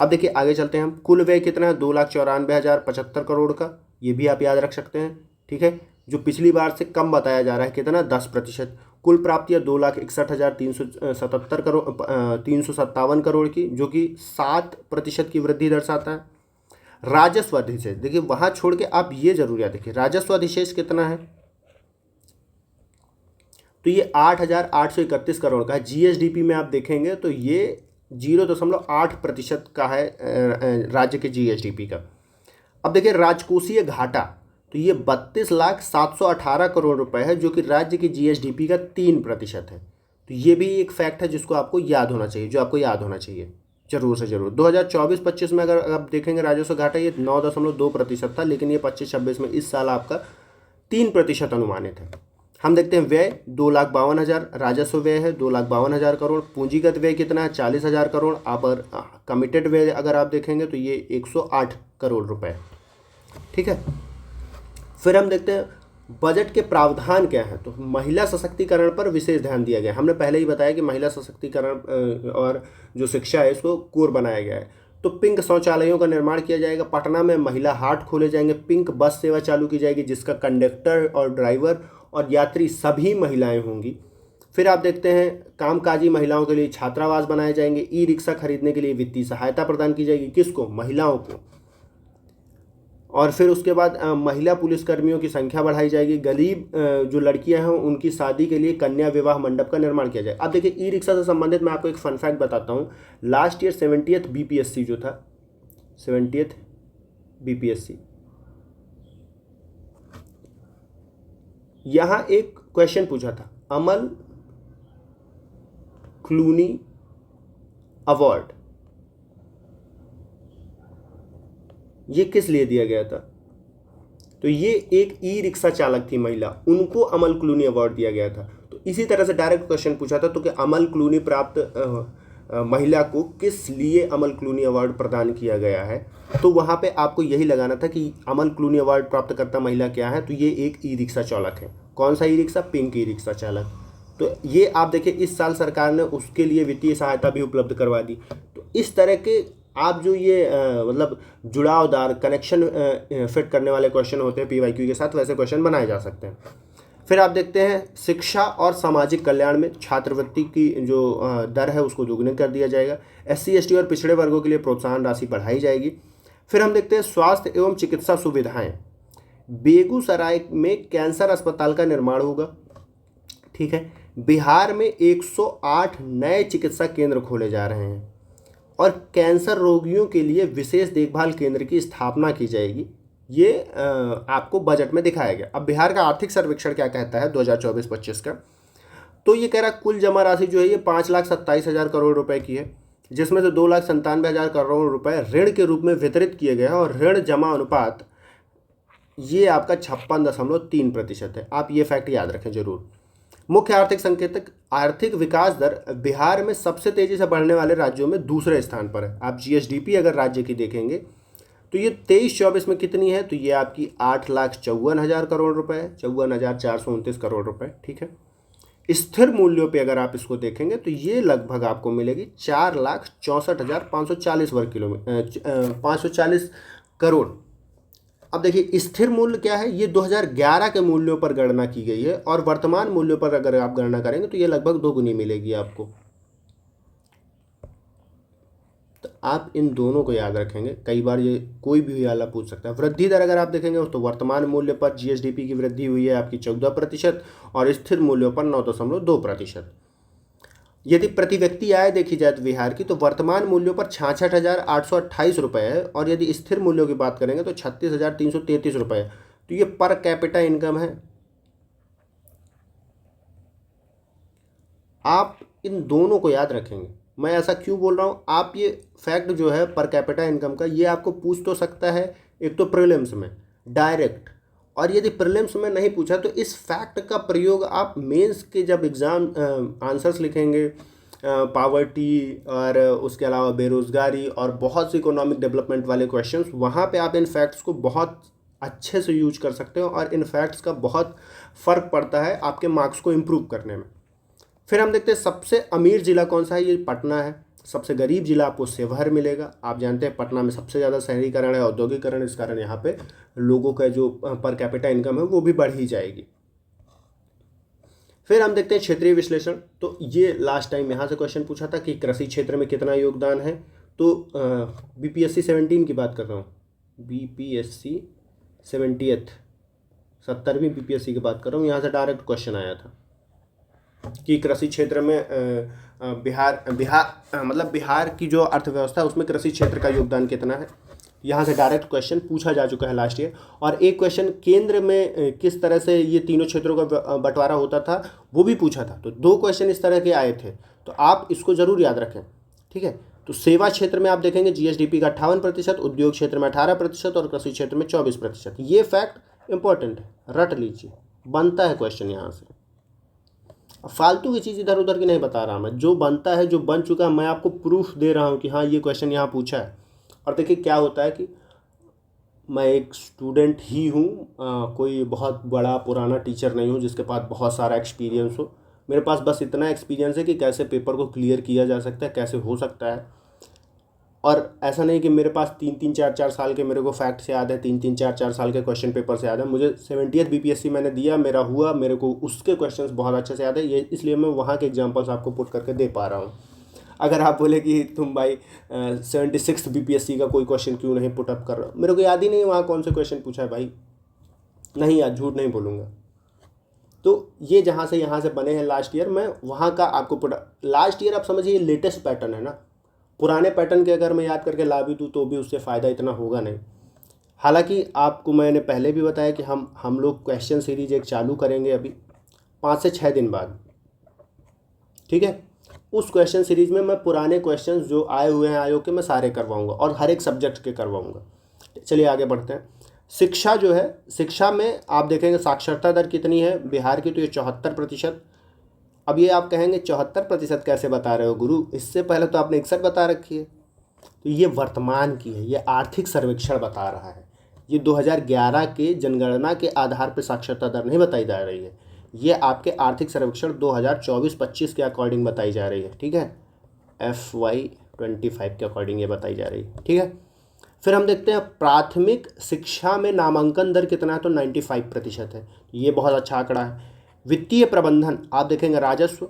S1: अब देखिए आगे चलते हैं हम। कुल व्यय कितना है, 2,94,075 करोड़ का, ये भी आप याद रख सकते हैं, ठीक है, जो पिछली बार से कम बताया जा रहा है, कितना, 10%। कुल प्राप्तियाँ 2,61,377 करोड़ 357 करोड़ की, जो कि 7% की वृद्धि दर्शाता है। राजस्व अधिशेष, देखिए वहाँ छोड़ के आप ये जरूर याद रखिए, राजस्व अधिशेष कितना है, तो ये 8,831 करोड़ का है। जीएसडीपी में आप देखेंगे तो ये 0.8% का है राज्य के जीएसडीपी का। अब देखिए राजकोषीय घाटा, तो ये 32,718 करोड़ रुपए है, जो कि राज्य की जीएसडीपी का 3% है। तो ये भी एक फैक्ट है जिसको आपको याद होना चाहिए, जो आपको याद होना चाहिए जरूर से जरूर। 2024-25 में अगर आप देखेंगे राजस्व घाटा ये 9.2% था, लेकिन ये 25-26 में इस साल आपका 3% अनुमानित है। हम देखते हैं व्यय 2,52,000, राजस्व व्यय है 2,52,000 करोड़। पूंजीगत व्यय कितना है, 40,000 करोड़। अब कमिटेड व्यय अगर आप देखेंगे तो ये 108 करोड़ रुपए, ठीक है। फिर हम देखते हैं बजट के प्रावधान क्या हैं। तो महिला सशक्तिकरण पर विशेष ध्यान दिया गया। हमने पहले ही बताया कि महिला सशक्तिकरण और जो शिक्षा है इसको कोर बनाया गया है। तो पिंक शौचालयों का निर्माण किया जाएगा। पटना में महिला हाट खोले जाएंगे। पिंक बस सेवा चालू की जाएगी जिसका कंडक्टर और ड्राइवर और यात्री सभी महिलाएं होंगी। फिर आप देखते हैं कामकाजी महिलाओं के लिए छात्रावास बनाए जाएंगे। ई रिक्शा खरीदने के लिए वित्तीय सहायता प्रदान की जाएगी। किसको, महिलाओं को। और फिर उसके बाद महिला पुलिसकर्मियों की संख्या बढ़ाई जाएगी। गरीब जो लड़कियां हैं उनकी शादी के लिए कन्या विवाह मंडप का निर्माण किया जाएगा। अब देखिए ई रिक्शा से संबंधित मैं आपको एक फन फैक्ट बताता हूँ। लास्ट ईयर 70th बीपीएससी जो था, 70th बीपीएससी, यहाँ एक क्वेश्चन पूछा था, अमल क्लूनी अवार्ड ये किस लिए दिया गया था। तो ये एक ई रिक्शा चालक थी महिला, उनको अमल क्लूनी अवार्ड दिया गया था। तो इसी तरह से डायरेक्ट क्वेश्चन पूछा था तो कि अमल क्लूनी प्राप्त महिला को किस लिए अमल क्लूनी अवार्ड प्रदान किया गया है। तो वहाँ पे आपको यही लगाना था कि अमल क्लूनी अवार्ड प्राप्त करता महिला क्या है। तो ये एक ई रिक्शा चालक है। कौन सा e rickshaw, pink e rickshaw चालक। तो ये आप देखिए इस साल सरकार ने उसके लिए वित्तीय सहायता भी उपलब्ध करवा दी। तो इस तरह के आप जो ये मतलब जुड़ावदार कनेक्शन फिट करने वाले क्वेश्चन होते हैं PYQ के साथ, वैसे क्वेश्चन बनाए जा सकते हैं। फिर आप देखते हैं शिक्षा और सामाजिक कल्याण में छात्रवृत्ति की जो दर है उसको दोगुनी कर दिया जाएगा। SC ST और पिछड़े वर्गों के लिए प्रोत्साहन राशि बढ़ाई जाएगी। फिर हम देखते हैं स्वास्थ्य एवं चिकित्सा सुविधाएं, बेगूसराय में कैंसर अस्पताल का निर्माण होगा, ठीक है। बिहार में 108 नए चिकित्सा केंद्र खोले जा रहे हैं और कैंसर रोगियों के लिए विशेष देखभाल केंद्र की स्थापना की जाएगी। ये आपको बजट में दिखाया गया। अब बिहार का आर्थिक सर्वेक्षण क्या कहता है 2024-25 का, तो ये कह रहा कुल जमा राशि जो है ये 5,27,000 करोड़ रुपए की है, जिसमें से 2,97,000 करोड़ रुपए ऋण के रूप में वितरित किए गए हैं और ऋण जमा अनुपात ये आपका 56.3% है। आप ये फैक्ट याद रखें जरूर। मुख्य आर्थिक संकेतक, आर्थिक विकास दर बिहार में सबसे तेजी से बढ़ने वाले राज्यों में दूसरे स्थान पर है। आप GSDP अगर राज्य की देखेंगे तो ये 23-24 में कितनी है, तो ये आपकी 8,54,000 करोड़ रुपए है, 54,429 करोड़ रुपए, ठीक है। स्थिर मूल्यों पे अगर आप इसको देखेंगे तो ये लगभग आपको मिलेगी 4,64,540 वर्ग किलोमीटर 540 करोड़। अब देखिए स्थिर मूल्य क्या है, ये 2011 के मूल्यों पर गणना की गई है और वर्तमान मूल्यों पर अगर आप गणना करेंगे तो ये लगभग दोगुनी मिलेगी आपको। तो आप इन दोनों को याद रखेंगे, कई बार ये कोई भी वाला पूछ सकता है। वृद्धि दर अगर आप देखेंगे तो वर्तमान मूल्य पर GSDP की वृद्धि हुई है आपकी 14% और स्थिर मूल्यों पर 9.2%। यदि प्रति व्यक्ति आय देखी जाए तो बिहार की, तो वर्तमान मूल्यों पर 66,828 रुपये है और यदि स्थिर मूल्यों की बात करेंगे तो 36,333 रुपये है। तो ये पर कैपिटा इनकम है। आप इन दोनों को याद रखेंगे। मैं ऐसा क्यों बोल रहा हूँ, आप ये फैक्ट जो है पर कैपिटा इनकम का, ये आपको पूछ तो सकता है एक तो प्रीलिम्स में डायरेक्ट, और यदि प्रीलिम्स में नहीं पूछा तो इस फैक्ट का प्रयोग आप मेंस के जब एग्ज़ाम आंसर्स लिखेंगे, पावर्टी और उसके अलावा बेरोज़गारी और बहुत सी इकोनॉमिक डेवलपमेंट वाले क्वेश्चंस, वहाँ पे आप इन फैक्ट्स को बहुत अच्छे से यूज कर सकते हो और इन फैक्ट्स का बहुत फ़र्क पड़ता है आपके मार्क्स को इम्प्रूव करने में। फिर हम देखते हैं सबसे अमीर ज़िला कौन सा है, ये पटना है। सबसे गरीब जिला आपको शिवहर मिलेगा। आप जानते हैं पटना में सबसे ज़्यादा शहरीकरण है, औद्योगिकरण, इस कारण यहाँ पे लोगों का जो पर कैपिटा इनकम है वो भी बढ़ ही जाएगी। फिर हम देखते हैं क्षेत्रीय विश्लेषण। तो ये लास्ट टाइम यहाँ से क्वेश्चन पूछा था कि कृषि क्षेत्र में कितना योगदान है, तो BPSC 17 की बात कर रहा हूँ, BPSC 70वीं BPSC की बात कर रहा हूँ। यहाँ से डायरेक्ट क्वेश्चन आया था कि कृषि क्षेत्र में बिहार की जो अर्थव्यवस्था है उसमें कृषि क्षेत्र का योगदान कितना है। यहाँ से डायरेक्ट क्वेश्चन पूछा जा चुका है लास्ट ईयर। और एक क्वेश्चन केंद्र में किस तरह से ये तीनों क्षेत्रों का बंटवारा होता था वो भी पूछा था। तो 2 क्वेश्चन इस तरह के आए थे, तो आप इसको ज़रूर याद रखें, ठीक है। तो सेवा क्षेत्र में आप देखेंगे GSDP का 58%, उद्योग क्षेत्र में 18% और कृषि क्षेत्र में 24%। ये फैक्ट इंपॉर्टेंट है, रट लीजिए, बनता है क्वेश्चन यहाँ से। फालतू की चीज़ इधर उधर की नहीं बता रहा मैं, जो बनता है, जो बन चुका है, मैं आपको प्रूफ दे रहा हूँ कि हाँ ये क्वेश्चन यहाँ पूछा है। और देखिए क्या होता है कि मैं एक स्टूडेंट ही हूँ, कोई बहुत बड़ा पुराना टीचर नहीं हूँ जिसके पास बहुत सारा एक्सपीरियंस हो। मेरे पास बस इतना एक्सपीरियंस है कि कैसे पेपर को क्लियर किया जा सकता है, कैसे हो सकता है। और ऐसा नहीं कि मेरे पास 3-3, 4-4 साल के मेरे को फैक्ट्स याद है, 3-3, 4-4 साल के क्वेश्चन पेपर से याद है। मुझे 70th BPSC मैंने दिया, मेरा हुआ, मेरे को उसके क्वेश्चंस बहुत अच्छे से याद है। ये इसलिए मैं वहाँ के एग्जांपल्स आपको पुट करके दे पा रहा हूँ। अगर आप बोले कि तुम भाई 76th BPSC का कोई क्वेश्चन क्यों नहीं पुटअप कर रहे हो, मेरे को याद ही नहीं वहाँ कौन से क्वेश्चन पूछा है भाई, नहीं यार, झूठ नहीं बोलूँगा। तो ये जहाँ से यहाँ से बने हैं लास्ट ईयर, मैं वहाँ का आपको पुटअप, लास्ट ईयर आप समझिए लेटेस्ट पैटर्न है ना। पुराने पैटर्न के अगर मैं याद करके ला भी दूँ तो भी उससे फ़ायदा इतना होगा नहीं। हालांकि आपको मैंने पहले भी बताया कि हम लोग क्वेश्चन सीरीज एक चालू करेंगे अभी 5 से 6 दिन बाद, ठीक है। उस क्वेश्चन सीरीज में मैं पुराने क्वेश्चंस जो आए हुए हैं आयोग के, मैं सारे करवाऊंगा और हर एक सब्जेक्ट के करवाऊंगा। चलिए आगे बढ़ते हैं। शिक्षा जो है, शिक्षा में आप देखेंगे साक्षरता दर कितनी है बिहार की, तो ये 74%। अब ये आप कहेंगे 74% कैसे बता रहे हो गुरु, इससे पहले तो आपने 61 बता रखी है। तो ये वर्तमान की है, ये आर्थिक सर्वेक्षण बता रहा है। ये 2011 के जनगणना के आधार पर साक्षरता दर नहीं बताई जा रही है, ये आपके आर्थिक सर्वेक्षण 2024-25 के अकॉर्डिंग बताई जा रही है, ठीक है। FY 25 के अकॉर्डिंग ये बताई जा रही है, ठीक है। फिर हम देखते हैं प्राथमिक शिक्षा में नामांकन दर कितना है, तो 95% है। ये बहुत अच्छा आंकड़ा है। वित्तीय प्रबंधन आप देखेंगे राजस्व,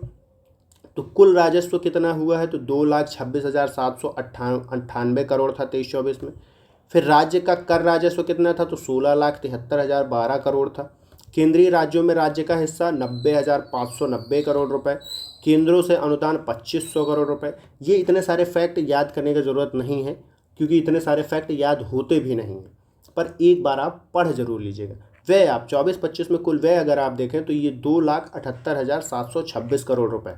S1: तो कुल राजस्व कितना हुआ है, तो 2,26,798 करोड़ था 23-24 में। फिर राज्य का कर राजस्व कितना था, तो 16,73,012 करोड़ था। केंद्रीय राज्यों में राज्य का हिस्सा 90,590 करोड़ रुपए, केंद्रों से अनुदान 2,500 करोड़ रुपए। ये इतने सारे फैक्ट याद करने की ज़रूरत नहीं है, क्योंकि इतने सारे फैक्ट याद होते भी नहीं हैं, पर एक बार आप पढ़ जरूर लीजिएगा। व्यय आप 24-25 में कुल व्यय अगर आप देखें तो ये 2,78,726 करोड़ रुपए।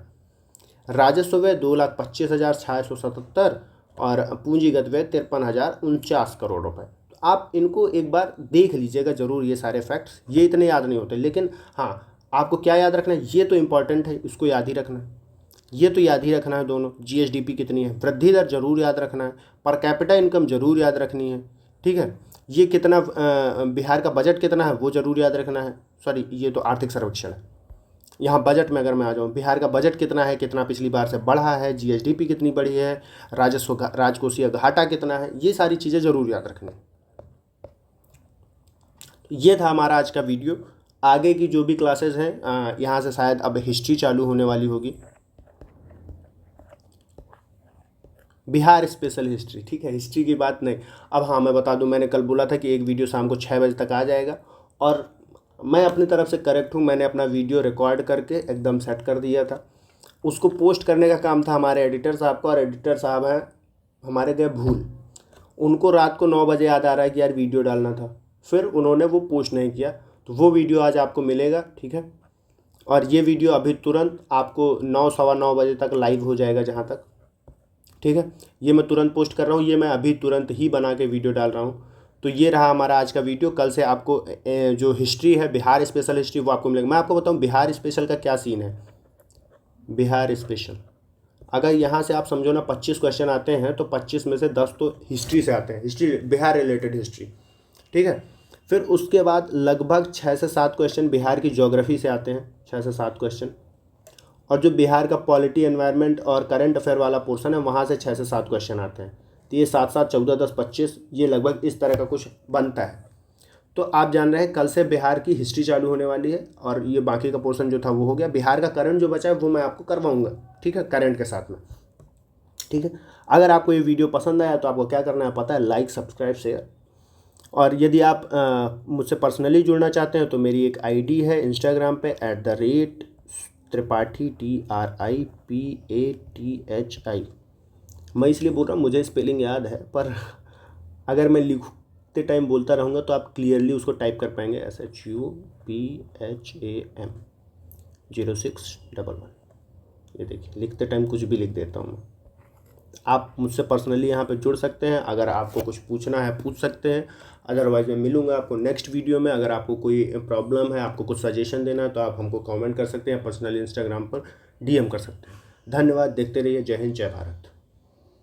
S1: राजस्व व्यय 2,25,677 और पूंजीगत व्यय 53,049 करोड़ रुपए। तो आप इनको एक बार देख लीजिएगा जरूर, ये सारे फैक्ट्स, ये इतने याद नहीं होते, लेकिन हाँ आपको क्या याद रखना है, ये तो इंपॉर्टेंट है, इसको याद ही रखना है, ये तो याद ही रखना है दोनों। जीएसडीपी कितनी है, वृद्धि दर जरूर याद रखना है, पर कैपिटा इनकम जरूर याद रखनी है, ठीक है। ये कितना बिहार का बजट कितना है वो जरूर याद रखना है। सॉरी, ये तो आर्थिक सर्वेक्षण है। यहाँ बजट में अगर मैं आ जाऊँ, बिहार का बजट कितना है, कितना पिछली बार से बढ़ा है, जीएसडीपी कितनी बढ़ी है, राजकोषीय घाटा कितना है, ये सारी चीज़ें ज़रूर याद रखनी। ये था हमारा आज का वीडियो। आगे की जो भी क्लासेस हैं यहाँ से शायद अब हिस्ट्री चालू होने वाली होगी, बिहार स्पेशल हिस्ट्री, ठीक है, हिस्ट्री की बात नहीं। अब हाँ मैं बता दूं, मैंने कल बोला था कि एक वीडियो शाम को 6 बजे तक आ जाएगा, और मैं अपनी तरफ से करेक्ट हूँ, मैंने अपना वीडियो रिकॉर्ड करके एकदम सेट कर दिया था। उसको पोस्ट करने का काम था हमारे एडिटर साहब का, और एडिटर साहब हैं हमारे गए भूल, उनको रात को 9 बजे याद आ रहा है कि यार वीडियो डालना था, फिर उन्होंने वो पोस्ट नहीं किया। तो वो वीडियो आज आपको मिलेगा, ठीक है। और ये वीडियो अभी तुरंत आपको 9 सवा 9 बजे तक लाइव हो जाएगा जहाँ तक, ठीक है। ये मैं तुरंत पोस्ट कर रहा हूँ, ये मैं अभी तुरंत ही बना के वीडियो डाल रहा हूँ। तो ये रहा हमारा आज का वीडियो। कल से आपको जो हिस्ट्री है, बिहार स्पेशल हिस्ट्री, वो आपको मिलेगा। मैं आपको बताऊँ बिहार स्पेशल का क्या सीन है। बिहार स्पेशल अगर यहाँ से आप समझो ना 25 क्वेश्चन आते हैं, तो 25 में से 10 तो हिस्ट्री से आते हैं, हिस्ट्री बिहार रिलेटेड हिस्ट्री, ठीक है। फिर उसके बाद लगभग 6 से 7 क्वेश्चन बिहार की ज्योग्राफी से आते हैं, 6 से 7 क्वेश्चन। और जो बिहार का पॉलिटी, एनवायरनमेंट और करंट अफेयर वाला पोर्शन है, वहाँ से 6 से 7 क्वेश्चन आते हैं। तो ये 7 7 14 10 25, ये लगभग इस तरह का कुछ बनता है। तो आप जान रहे हैं कल से बिहार की हिस्ट्री चालू होने वाली है, और ये बाकी का पोर्शन जो था वो हो गया। बिहार का करंट जो बचा है वो मैं आपको करवाऊँगा, ठीक है, करंट के साथ में, ठीक है। अगर आपको ये वीडियो पसंद आया तो आपको क्या करना है पता है, लाइक, सब्सक्राइब, शेयर। और यदि आप मुझसे पर्सनली जुड़ना चाहते हैं तो मेरी एक आईडी है इंस्टाग्राम पे @त्रिपाठी TRIPATHI। मैं इसलिए बोल रहा हूँ, मुझे स्पेलिंग याद है, पर अगर मैं लिखते टाइम बोलता रहूँगा तो आप क्लियरली उसको टाइप कर पाएंगे, SHUPHAM 0611। ये देखिए, लिखते टाइम कुछ भी लिख देता हूँ मैं। आप मुझसे पर्सनली यहाँ पे जुड़ सकते हैं, अगर आपको कुछ पूछना है पूछ सकते हैं। अदरवाइज मैं मिलूंगा आपको नेक्स्ट वीडियो में। अगर आपको कोई प्रॉब्लम है, आपको कुछ सजेशन देना है, तो आप हमको कमेंट कर सकते हैं, पर्सनली इंस्टाग्राम पर DM कर सकते हैं। धन्यवाद, देखते रहिए। जय हिंद, जय भारत।